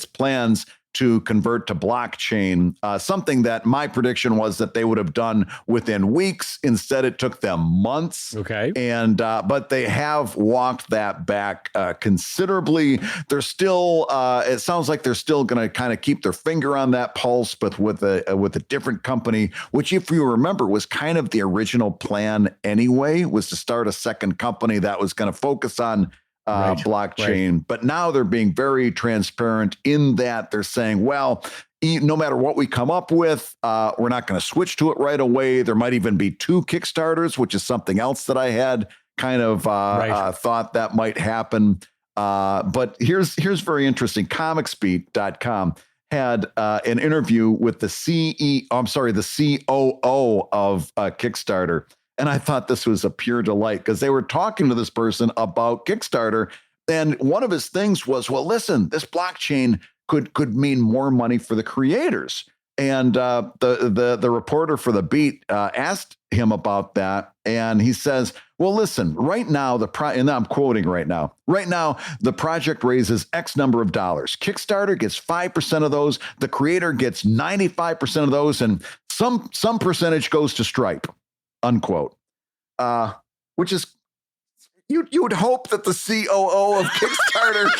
plans to convert to blockchain, something that my prediction was that they would have done within weeks. Instead, it took them months. Okay. And but they have walked that back considerably. They're still, it sounds like they're still going to kind of keep their finger on that pulse, but with a different company, which, if you remember, was kind of the original plan anyway, was to start a second company that was going to focus on blockchain. Right. But now they're being very transparent in that they're saying, well, no matter what we come up with, we're not going to switch to it right away. There might even be 2 Kickstarters, which is something else that I had kind of thought that might happen. But here's very interesting. Comicsbeat.com had an interview with the COO of Kickstarter. And I thought this was a pure delight because they were talking to this person about Kickstarter. And one of his things was, well, listen, this blockchain could mean more money for the creators. And the reporter for the Beat asked him about that. And he says, well, listen, right now, and I'm quoting right now, the project raises X number of dollars. Kickstarter gets 5% of those. The creator gets 95% of those. And some percentage goes to Stripe. Unquote, which is you would hope that the COO of Kickstarter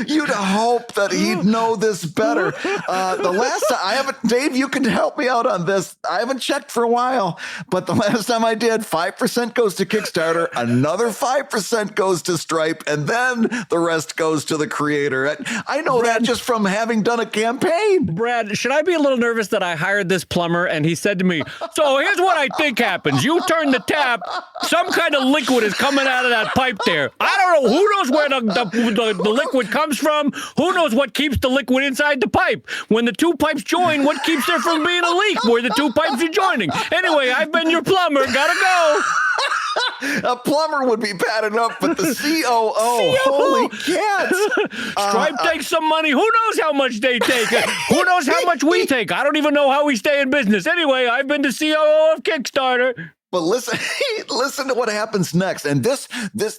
you'd hope that he'd know this better. The last time I haven't, Dave, you can help me out on this. I haven't checked for a while, but the last time I did, 5% goes to Kickstarter, another 5% goes to Stripe, and then the rest goes to the creator. I know Brad, that just from having done a campaign. Brad, should I be a little nervous that I hired this plumber and he said to me, so here's what I think happens. You turn the tap, some kind of liquid is coming out of that pipe there. I don't know. Who knows where the liquid comes from? Who knows what keeps the liquid inside the pipe? When the 2 pipes join, what keeps there from being a leak where the 2 pipes are joining? Anyway, I've been your plumber. Gotta go. A plumber would be bad enough, but the COO, holy cats. Stripe takes some money. Who knows how much they take? Who knows how much we take? I don't even know how we stay in business. Anyway, I've been the COO of Kickstarter. But listen to what happens next. And this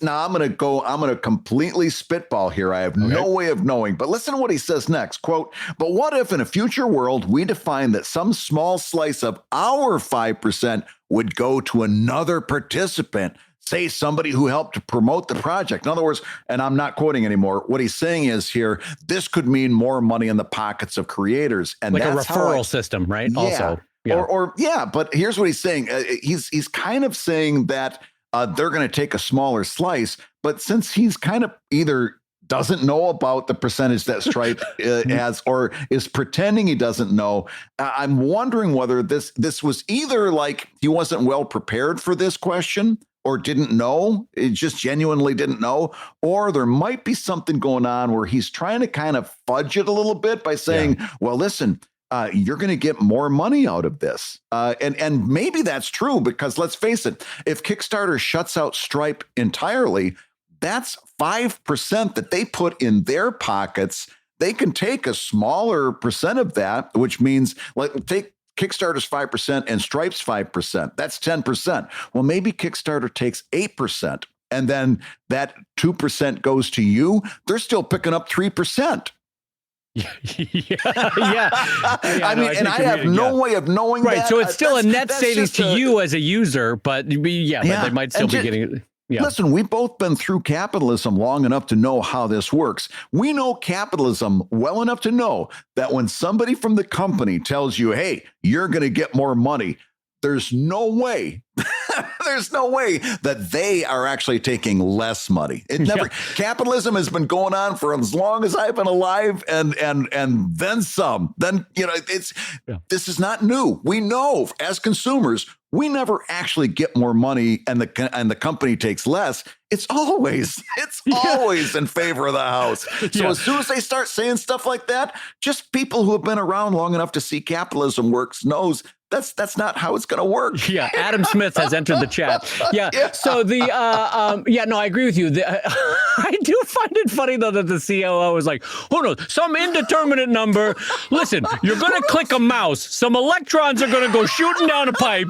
now I'm going to completely spitball here. I have no way of knowing, but listen to what he says next. Quote, but what if in a future world we define that some small slice of our 5% would go to another participant, say somebody who helped to promote the project? In other words, and I'm not quoting anymore, what he's saying is here, this could mean more money in the pockets of creators. And like that's a referral system, right? Yeah. Also. Yeah. But here's what he's saying. He's kind of saying that they're going to take a smaller slice, but since he's kind of either doesn't know about the percentage that Stripe has or is pretending he doesn't know, I'm wondering whether this was either like he wasn't well prepared for this question or didn't know, it just genuinely didn't know, or there might be something going on where he's trying to kind of fudge it a little bit by saying, well, listen, you're going to get more money out of this. And maybe that's true because let's face it, if Kickstarter shuts out Stripe entirely, that's 5% that they put in their pockets. They can take a smaller percent of that, which means take Kickstarter's 5% and Stripe's 5%. That's 10%. Well, maybe Kickstarter takes 8% and then that 2% goes to you. They're still picking up 3%. Yeah, yeah. I mean, and I have no way of knowing right. that. So it's still a net that's savings just to you as a user, but but they might still And be getting it. Yeah. Listen, we've both been through capitalism long enough to know how this works. We know capitalism well enough to know that when somebody from the company tells you, hey, you're going to get more money, there's no way. There's no way that they are actually taking less money. It never. Capitalism has been going on for as long as I've been alive, and then some. Then this is not new. We know as consumers, we never actually get more money, and the company takes less. It's always in favor of the house. So as soon as they start saying stuff like that, just people who have been around long enough to see capitalism works knows that's not how it's going to work. Yeah, Adam Smith has entered the chat. Yeah. So no, I agree with you. I do find it funny though that the COO is like, oh no, some indeterminate number. Listen, you're going to click a mouse. Some electrons are going to go shooting down a pipe.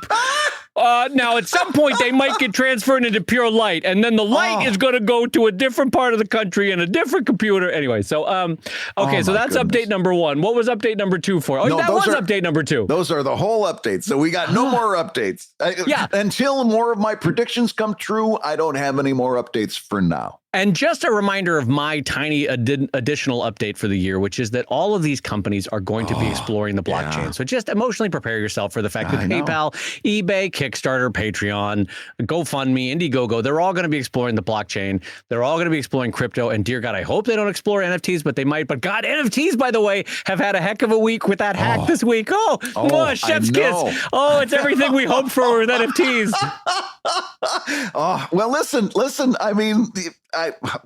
Now, at some point, they might get transferred into pure light, and then the light is going to go to a different part of the country and a different computer. Anyway, so okay, so that's update number 1. What was update number 2 for? Oh, no, that was update number 2. Those are the whole updates. So we got no more updates. Until more of my predictions come true, I don't have any more updates for now. And just a reminder of my tiny additional update for the year, which is that all of these companies are going to be exploring the blockchain. Yeah. So just emotionally prepare yourself for the fact that PayPal, eBay, Kickstarter, Patreon, GoFundMe, Indiegogo, they're all going to be exploring the blockchain. They're all going to be exploring crypto. And dear God, I hope they don't explore NFTs, but they might. But God, NFTs, by the way, have had a heck of a week with that hack this week. Chef's kiss. Oh, it's everything we hoped for with NFTs. Well, listen. I mean,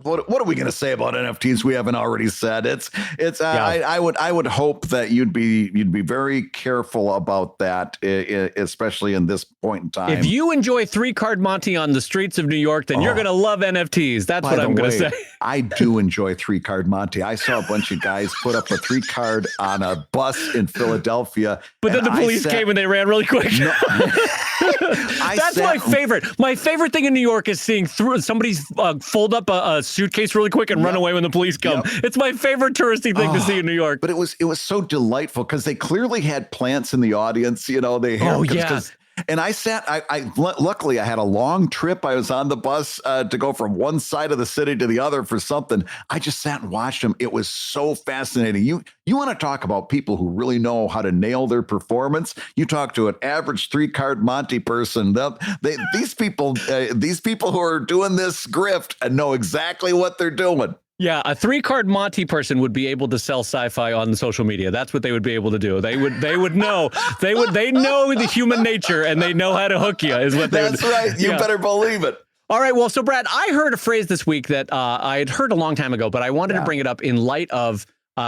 what are we going to say about NFTs we haven't already said? I would hope that you'd be very careful about that, especially in this point in time. If you enjoy 3-card Monty on the streets of New York, then you're going to love NFTs. That's what I'm going to say. I do enjoy 3-card Monty. I saw a bunch of guys put up a 3-card on a bus in Philadelphia, but then the police came and they ran really quick. No, that's my favorite. My favorite thing in New York is seeing somebody's fold up a suitcase really quick and run away when the police come. It's my favorite touristy thing to see in New York. But it was so delightful because they clearly had plants in the audience. They had. And I sat, luckily I had a long trip. I was on the bus to go from one side of the city to the other for something. I just sat and watched them. It was so fascinating. You want to talk about people who really know how to nail their performance? You talk to an average 3-card Monty person. These people who are doing this grift and know exactly what they're doing. Yeah, a 3-card Monty person would be able to sell sci-fi on social media. That's what they would be able to do. They would know. They know the human nature and they know how to hook you. That's right. You better believe it. All right. Well, so Brad, I heard a phrase this week that I had heard a long time ago, but I wanted to bring it up in light of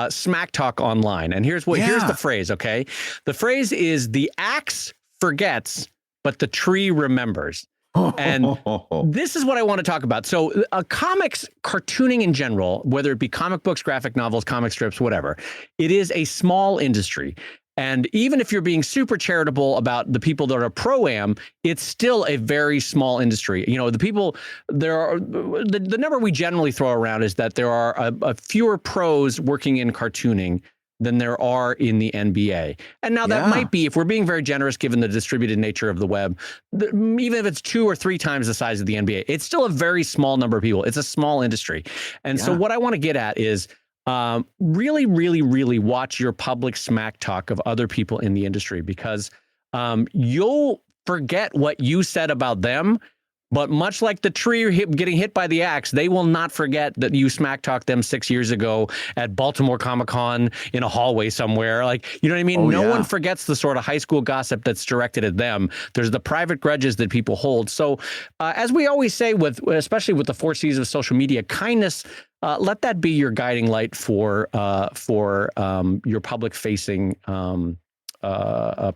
Smack Talk Online. And here's the phrase. Okay, the phrase is the axe forgets, but the tree remembers. And this is what I want to talk about. So comics, cartooning in general, whether it be comic books, graphic novels, comic strips, whatever, it is a small industry. And even if you're being super charitable about the people that are pro-am, it's still a very small industry. The number we generally throw around is that there are a fewer pros working in cartooning than there are in the NBA. And now that might be, if we're being very generous, given the distributed nature of the web, even if it's 2 or 3 times the size of the NBA, it's still a very small number of people. It's a small industry. And so what I want to get at is really, really, really watch your public smack talk of other people in the industry, because you'll forget what you said about them. But much like the tree getting hit by the axe, they will not forget that you smack talked them 6 years ago at Baltimore Comic-Con in a hallway somewhere. You know what I mean? No one forgets the sort of high school gossip that's directed at them. There's the private grudges that people hold. So as we always say, especially with the 4 C's of social media, kindness, let that be your guiding light for your public-facing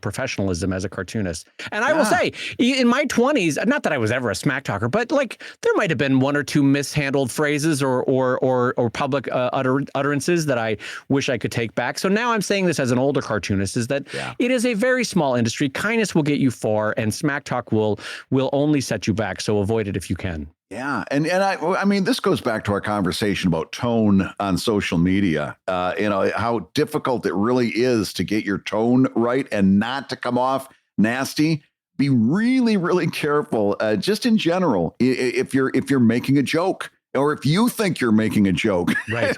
professionalism as a cartoonist. And I will say, in my 20s, not that I was ever a smack talker, but there might have been 1 or 2 mishandled phrases or public utterances that I wish I could take back. So now I'm saying this as an older cartoonist, is that it is a very small industry. Kindness will get you far, and smack talk will only set you back. So avoid it if you can. Yeah, and I mean, this goes back to our conversation about tone on social media. How difficult it really is to get your tone right and not to come off nasty. Be really, really careful. Just in general, if you're making a joke, or if you think you're making a joke, right?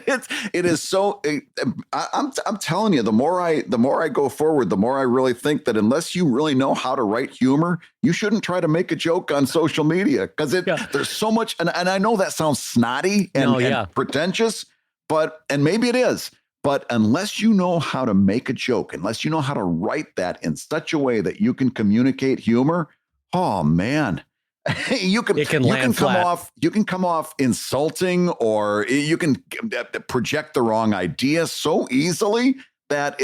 it is so. I'm telling you, the more I go forward, the more I really think that unless you really know how to write humor, you shouldn't try to make a joke on social media, because there's so much. And I know that sounds snotty and pretentious, and maybe it is. But unless you know how to make a joke, unless you know how to write that in such a way that you can communicate humor, oh man. You can come off insulting, or you can project the wrong idea so easily that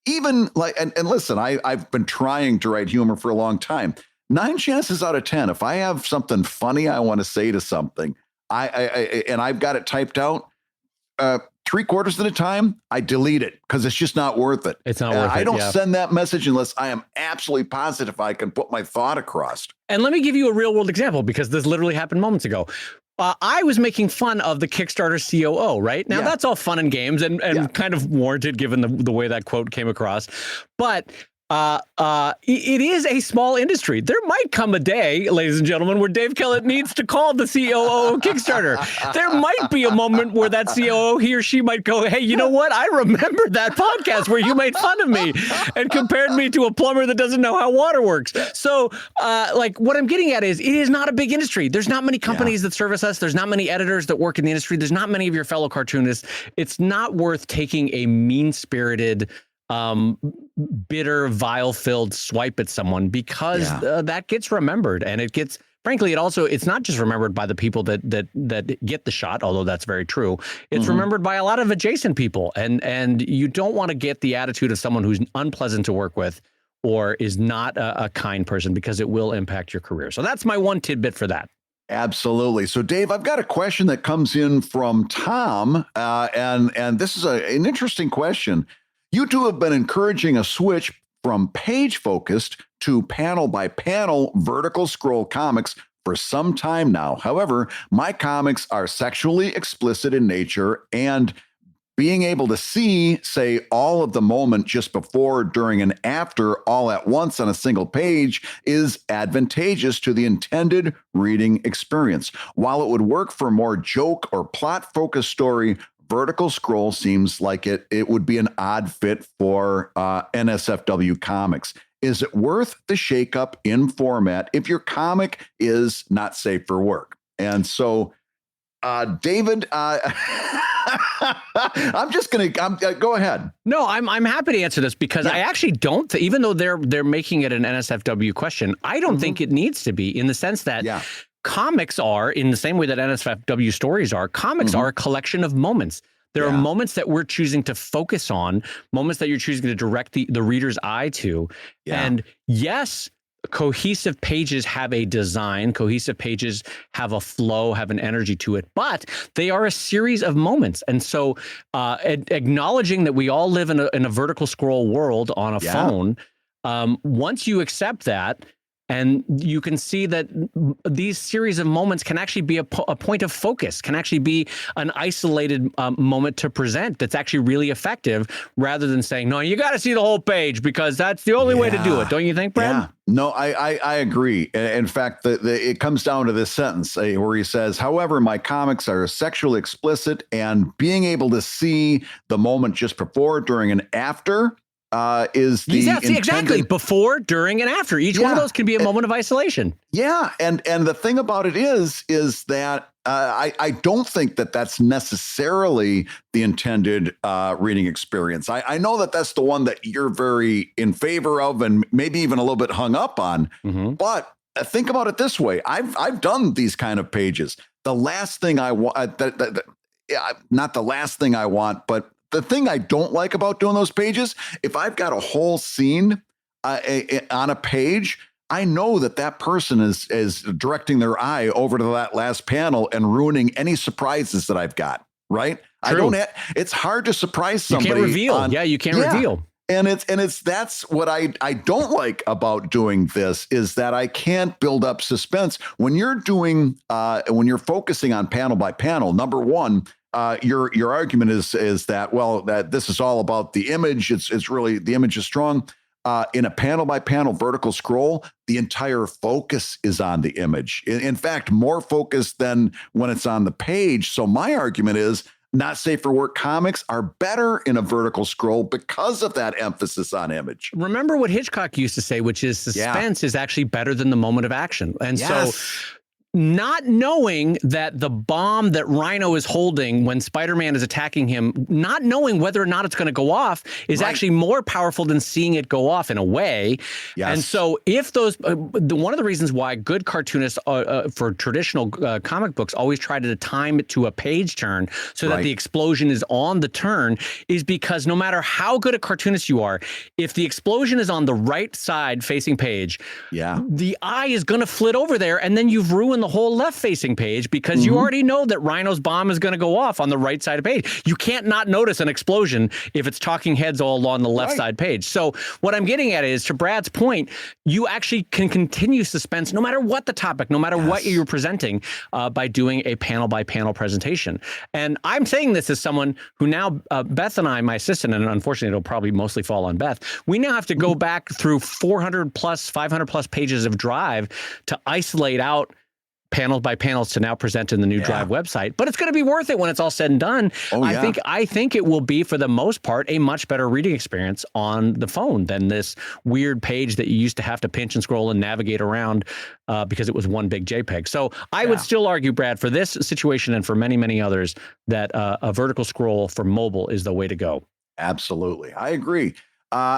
even like, and listen, I've been trying to write humor for a long time. 9 chances out of 10, if I have something funny I want to say to something, and I've got it typed out, 3/4 of the time, I delete it because it's just not worth it. It's not worth it. I don't send that message unless I am absolutely positive I can put my thought across. And let me give you a real world example, because this literally happened moments ago. I was making fun of the Kickstarter COO, right? Now, that's all fun and games and kind of warranted given the way that quote came across. But it is a small industry. There might come a day, ladies and gentlemen, where Dave Kellett needs to call the COO of Kickstarter. There might be a moment where that COO, he or she might go, hey, you know what? I remember that podcast where you made fun of me and compared me to a plumber that doesn't know how water works. So what I'm getting at is, it is not a big industry. There's not many companies that service us. There's not many editors that work in the industry. There's not many of your fellow cartoonists. It's not worth taking a mean-spirited, bitter, vile-filled swipe at someone, because that gets remembered, and it gets, frankly, it's not just remembered by the people that get the shot, although that's very true. It's remembered by a lot of adjacent people, and you don't want to get the attitude of someone who's unpleasant to work with or is not a kind person, because it will impact your career. So that's my one tidbit for that. Absolutely. So, Dave, I've got a question that comes in from Tom, and this is an interesting question. You two have been encouraging a switch from page-focused to panel-by-panel vertical scroll comics for some time now. However, my comics are sexually explicit in nature, and being able to see, say, all of the moment just before, during, and after all at once on a single page is advantageous to the intended reading experience. While it would work for a more joke or plot-focused story, vertical scroll seems like it would be an odd fit for NSFW comics. Is it worth the shakeup in format if your comic is not safe for work? And so, David, I'm just going to go ahead. No, I'm happy to answer this, because I actually don't, even though they're making it an NSFW question, I don't think it needs to be, in the sense that comics are, in the same way that NSFW stories are, comics are a collection of moments. There are moments that we're choosing to focus on, moments that you're choosing to direct the reader's eye to. And yes, cohesive pages have a design, cohesive pages have a flow, have an energy to it, but they are a series of moments. And so acknowledging that we all live in a vertical scroll world on a phone, once you accept that, and you can see that these series of moments can actually be a point of focus, can actually be an isolated moment to present that's actually really effective, rather than saying, no, you got to see the whole page, because that's the only way to do it. Don't you think, Brad? Yeah. No, I agree. In fact, it comes down to this sentence where he says, however, my comics are sexually explicit, and being able to see the moment just before, during, and after is the exactly before, during, and after. Each one of those can be a moment of isolation. Yeah, and the thing about it is that I don't think that that's necessarily the intended reading experience. I know that that's the one that you're very in favor of, and maybe even a little bit hung up on. But think about it this way: I've done these kind of pages. The last thing I want, not the last thing I want, but the thing I don't like about doing those pages, if I've got a whole scene on a page, I know that person is directing their eye over to that last panel and ruining any surprises that I've got, right? True. It's hard to surprise somebody. You can't reveal. You can't reveal. it's that's what I don't like about doing this is that I can't build up suspense when you're doing when you're focusing on panel by panel. Number one, your argument is that, well, that this is all about the image. It's really, the image is strong. In a panel by panel vertical scroll, the entire focus is on the image. In fact, more focus than when it's on the page. So my argument is not safe for work comics are better in a vertical scroll because of that emphasis on image. Remember what Hitchcock used to say, which is suspense is actually better than the moment of action. And so not knowing that the bomb that Rhino is holding when Spider-Man is attacking him, not knowing whether or not it's going to go off is actually more powerful than seeing it go off in a way. Yes. And so if those, one of the reasons why good cartoonists for traditional comic books always try to time it to a page turn so that the explosion is on the turn is because no matter how good a cartoonist you are, if the explosion is on the right side facing page, the eye is going to flit over there and then you've ruined the whole left facing page because you already know that Rhino's bomb is going to go off on the right side of page. You can't not notice an explosion if it's talking heads all along the left side page. So what I'm getting at is, to Brad's point, you actually can continue suspense no matter what the topic, no matter what you're presenting by doing a panel by panel presentation. And I'm saying this as someone who now, Beth and I, my assistant, and unfortunately it'll probably mostly fall on Beth, we now have to go back through 400 plus, 500 plus pages of Drive to isolate out panels by panels to now present in the new Drive website, but it's going to be worth it when it's all said and done. I think it will be, for the most part, a much better reading experience on the phone than this weird page that you used to have to pinch and scroll and navigate around because it was one big JPEG. So I would still argue, Brad, for this situation and for many, many others, that a vertical scroll for mobile is the way to go. Absolutely. I agree.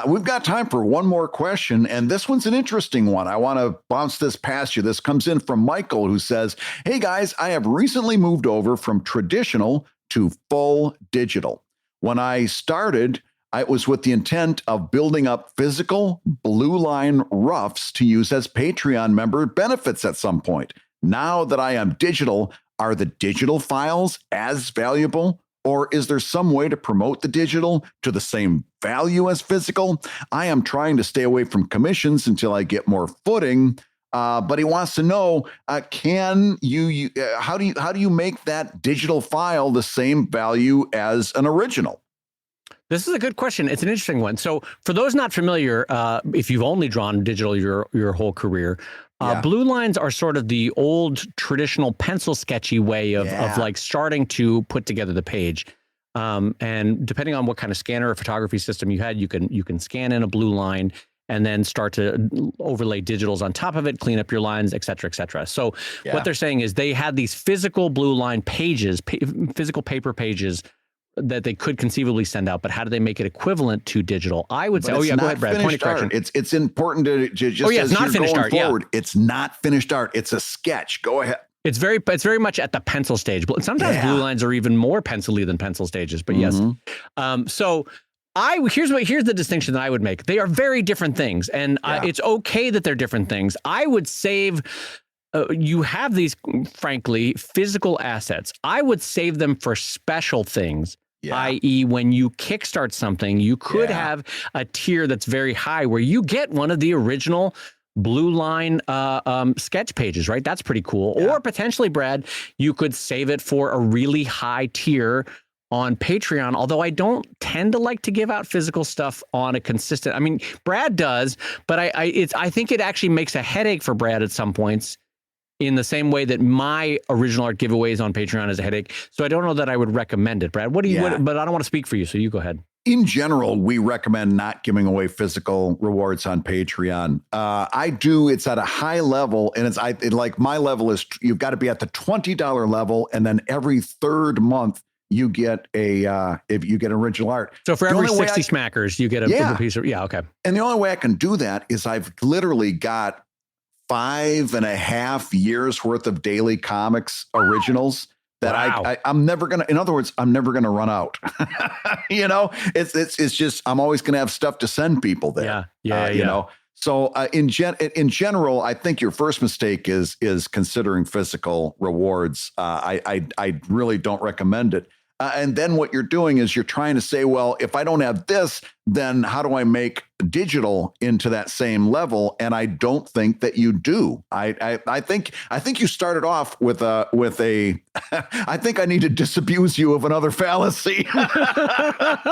We've got time for one more question, and this one's an interesting one. I want to bounce this past you. This comes in from Michael, who says, "Hey guys, I have recently moved over from traditional to full digital. When I started, it was with the intent of building up physical blue line roughs to use as Patreon member benefits at some point. Now that I am digital, are the digital files as valuable? Or is there some way to promote the digital to the same value as physical? I am trying to stay away from commissions until I get more footing." But he wants to know, can you how do you make that digital file the same value as an original? This is a good question. It's an interesting one. So for those not familiar, if you've only drawn digital your whole career, blue lines are sort of the old traditional pencil sketchy way of like starting to put together the page. And depending on what kind of scanner or photography system you had, you can scan in a blue line and then start to overlay digitals on top of it, clean up your lines, et cetera, et cetera. So what they're saying is they had these physical blue line pages, physical paper pages that they could conceivably send out, but how do they make it equivalent to digital? I would say, go ahead, Brad, point of correction. It's important to just it's not finished art. Forward, it's not finished art. It's a sketch. Go ahead. It's very much at the pencil stage. Sometimes blue lines are even more pencil-y than pencil stages, but yes. So here's the distinction that I would make. They are very different things, and it's okay that they're different things. I would save. You have these, frankly, physical assets. I would save them for special things. I.e., when you kickstart something, you could have a tier that's very high where you get one of the original blue line sketch pages, right? That's pretty cool. Or potentially, Brad, you could save it for a really high tier on Patreon, although I don't tend to like to give out physical stuff on a consistent. I mean, Brad does, but I think it actually makes a headache for Brad at some points, in the same way that my original art giveaways on Patreon is a headache. So I don't know that I would recommend it, Brad. But I don't want to speak for you, so you go ahead. In general, we recommend not giving away physical rewards on Patreon. I do. It's at a high level, and like my level is, you've got to be at the $20 level, and then every third month you get if you get original art. So for every 60 smackers, you get a piece of okay. And the only way I can do that is I've literally got 5.5 years worth of daily comics originals that I'm never gonna. In other words, I'm never gonna run out. It's just I'm always gonna have stuff to send people there. You know. So in general, I think your first mistake is considering physical rewards. I really don't recommend it. And then what you're doing is you're trying to say, well, if I don't have this, then how do I make digital into that same level? And I don't think that you do. I think you started off with a I think I need to disabuse you of another fallacy. I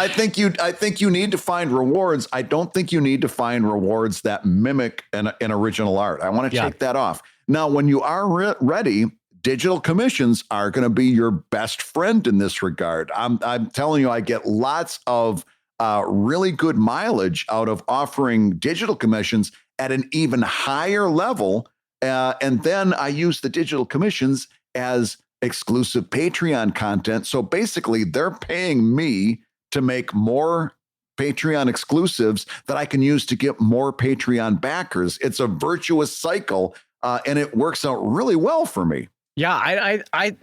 think you need to find rewards. I don't think you need to find rewards that mimic an original art. I want to take that off. Now, when you are ready, digital commissions are going to be your best friend in this regard. I'm telling you, I get lots of really good mileage out of offering digital commissions at an even higher level. And then I use the digital commissions as exclusive Patreon content. So basically, they're paying me to make more Patreon exclusives that I can use to get more Patreon backers. It's a virtuous cycle, and it works out really well for me. Yeah, I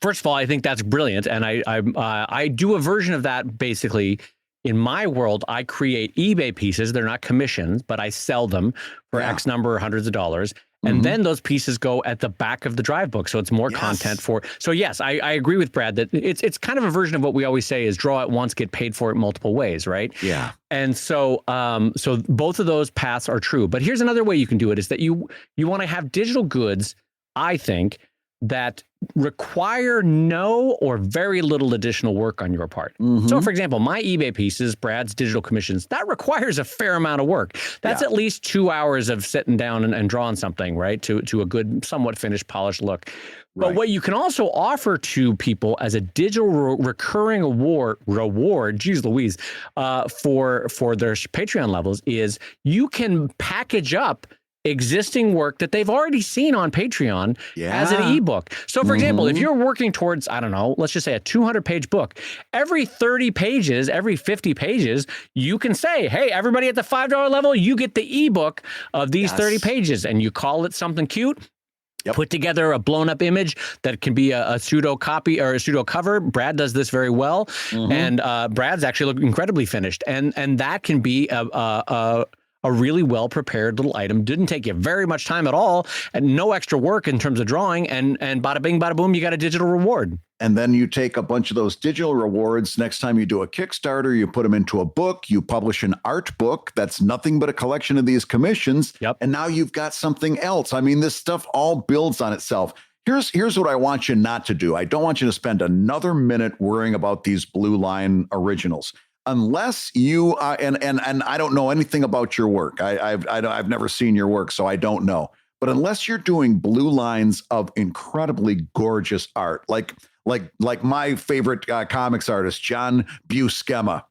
first of all, I think that's brilliant, and I do a version of that basically. In my world, I create eBay pieces. They're not commissions, but I sell them for X number or hundreds of dollars. And then those pieces go at the back of the drive book. So it's more content for. So yes, I agree with Brad that it's kind of a version of what we always say is draw it once, get paid for it multiple ways, right? Yeah. And so so both of those paths are true. But here's another way you can do it is that you want to have digital goods, I think, that require no or very little additional work on your part. So for example, my eBay pieces, Brad's digital commissions, that requires a fair amount of work. That's at least 2 hours of sitting down and drawing something, right? To a good, somewhat finished, polished look. But what you can also offer to people as a digital recurring reward, geez Louise, for their Patreon levels is you can package up existing work that they've already seen on Patreon as an ebook. So for example, if you're working towards, I don't know, let's just say a 200-page book, every 30 pages, every 50 pages, you can say, hey, everybody at the $5 level, you get the ebook of these 30 pages, and you call it something cute. Put together a blown up image that can be a pseudo copy or a pseudo cover. Brad does this very well. And Brad's actually look incredibly finished. And that can be a really well-prepared little item. Didn't take you very much time at all, and no extra work in terms of drawing, and bada bing, bada boom, you got a digital reward. And then you take a bunch of those digital rewards. Next time you do a Kickstarter, you put them into a book, you publish an art book that's nothing but a collection of these commissions. And now you've got something else. I mean, this stuff all builds on itself. Here's what I want you not to do. I don't want you to spend another minute worrying about these Blue Line originals. Unless you and I don't know anything about your work. I've never seen your work, so I don't know. But unless you're doing blue lines of incredibly gorgeous art, like my favorite comics artist, John Buscema,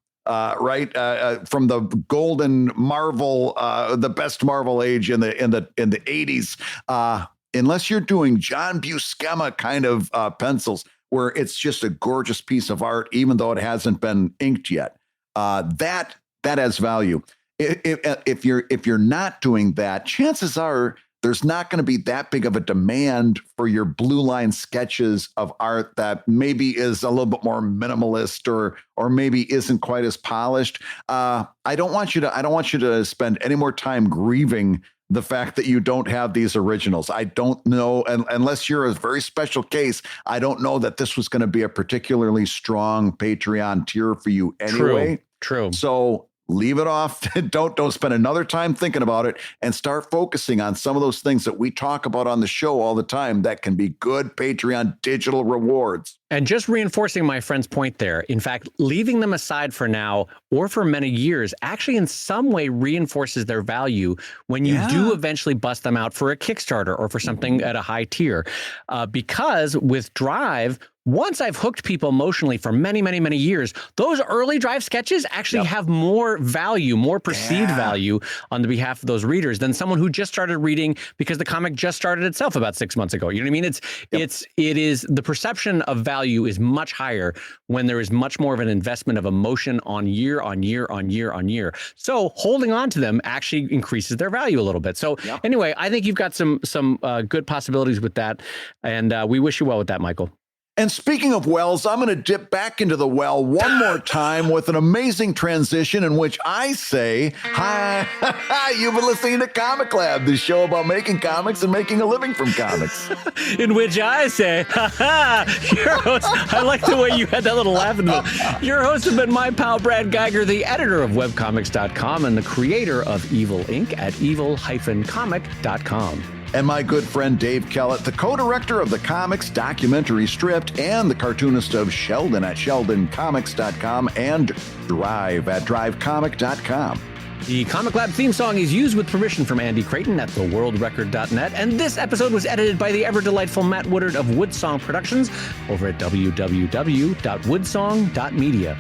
from the golden Marvel, the best Marvel age in the 80s. Unless you're doing John Buscema kind of pencils, where it's just a gorgeous piece of art, even though it hasn't been inked yet. That has value. If you're not doing that, chances are there's not going to be that big of a demand for your blue line sketches of art that maybe is a little bit more minimalist or maybe isn't quite as polished. I don't want you to spend any more time grieving the fact that you don't have these originals. I don't know, unless you're a very special case, I don't know that this was going to be a particularly strong Patreon tier for you anyway. True. So leave it off. Don't spend another time thinking about it, and start focusing on some of those things that we talk about on the show all the time that can be good Patreon digital rewards. And just reinforcing my friend's point there, in fact, leaving them aside for now or for many years actually in some way reinforces their value when you do eventually bust them out for a Kickstarter or for something at a high tier. Because with Drive, once I've hooked people emotionally for many, many, many years, those early Drive sketches actually have more value, more perceived value on the behalf of those readers than someone who just started reading because the comic just started itself about 6 months ago. You know what I mean? It is the perception of value is much higher when there is much more of an investment of emotion on year on year on year on year. So holding on to them actually increases their value a little bit. So anyway, I think you've got some good possibilities with that, and we wish you well with that, Michael. And speaking of wells, I'm going to dip back into the well one more time with an amazing transition in which I say, hi, you've been listening to Comic Lab, the show about making comics and making a living from comics. In which I say, your host, I like the way you had that little laugh in the middle. Your host has been my pal Brad Geiger, the editor of webcomics.com and the creator of Evil Inc. at evil-comic.com. And my good friend Dave Kellett, the co-director of the comics documentary Stripped and the cartoonist of Sheldon at sheldoncomics.com and Drive at drivecomic.com. The Comic Lab theme song is used with permission from Andy Creighton at theworldrecord.net, and this episode was edited by the ever-delightful Matt Woodard of Woodsong Productions over at www.woodsong.media.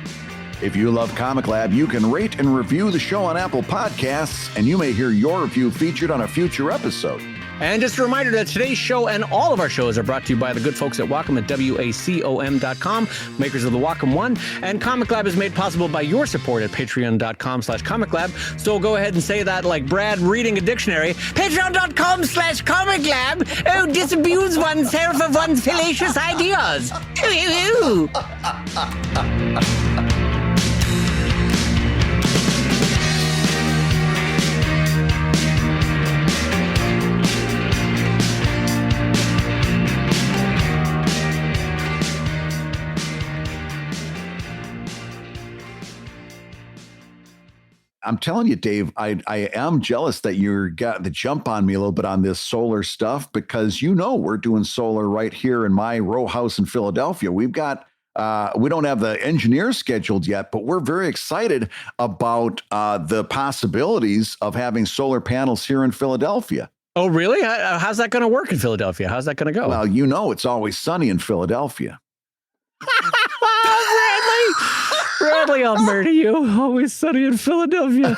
If you love Comic Lab, you can rate and review the show on Apple Podcasts, and you may hear your review featured on a future episode. And just a reminder that today's show and all of our shows are brought to you by the good folks at Wacom at wacom.com, makers of the Wacom One. And Comic Lab is made possible by your support at patreon.com/comiclab. So go ahead and say that like Brad reading a dictionary. Patreon.com/comiclab. Oh, disabuse oneself of one's fallacious ideas. I'm telling you, Dave, I am jealous that you got the jump on me a little bit on this solar stuff because, we're doing solar right here in my row house in Philadelphia. We've got, we don't have the engineers scheduled yet, but we're very excited about the possibilities of having solar panels here in Philadelphia. Oh, really? How's that going to work in Philadelphia? How's that going to go? Well, it's always sunny in Philadelphia. Bradley, I'll murder you. Always sunny in Philadelphia.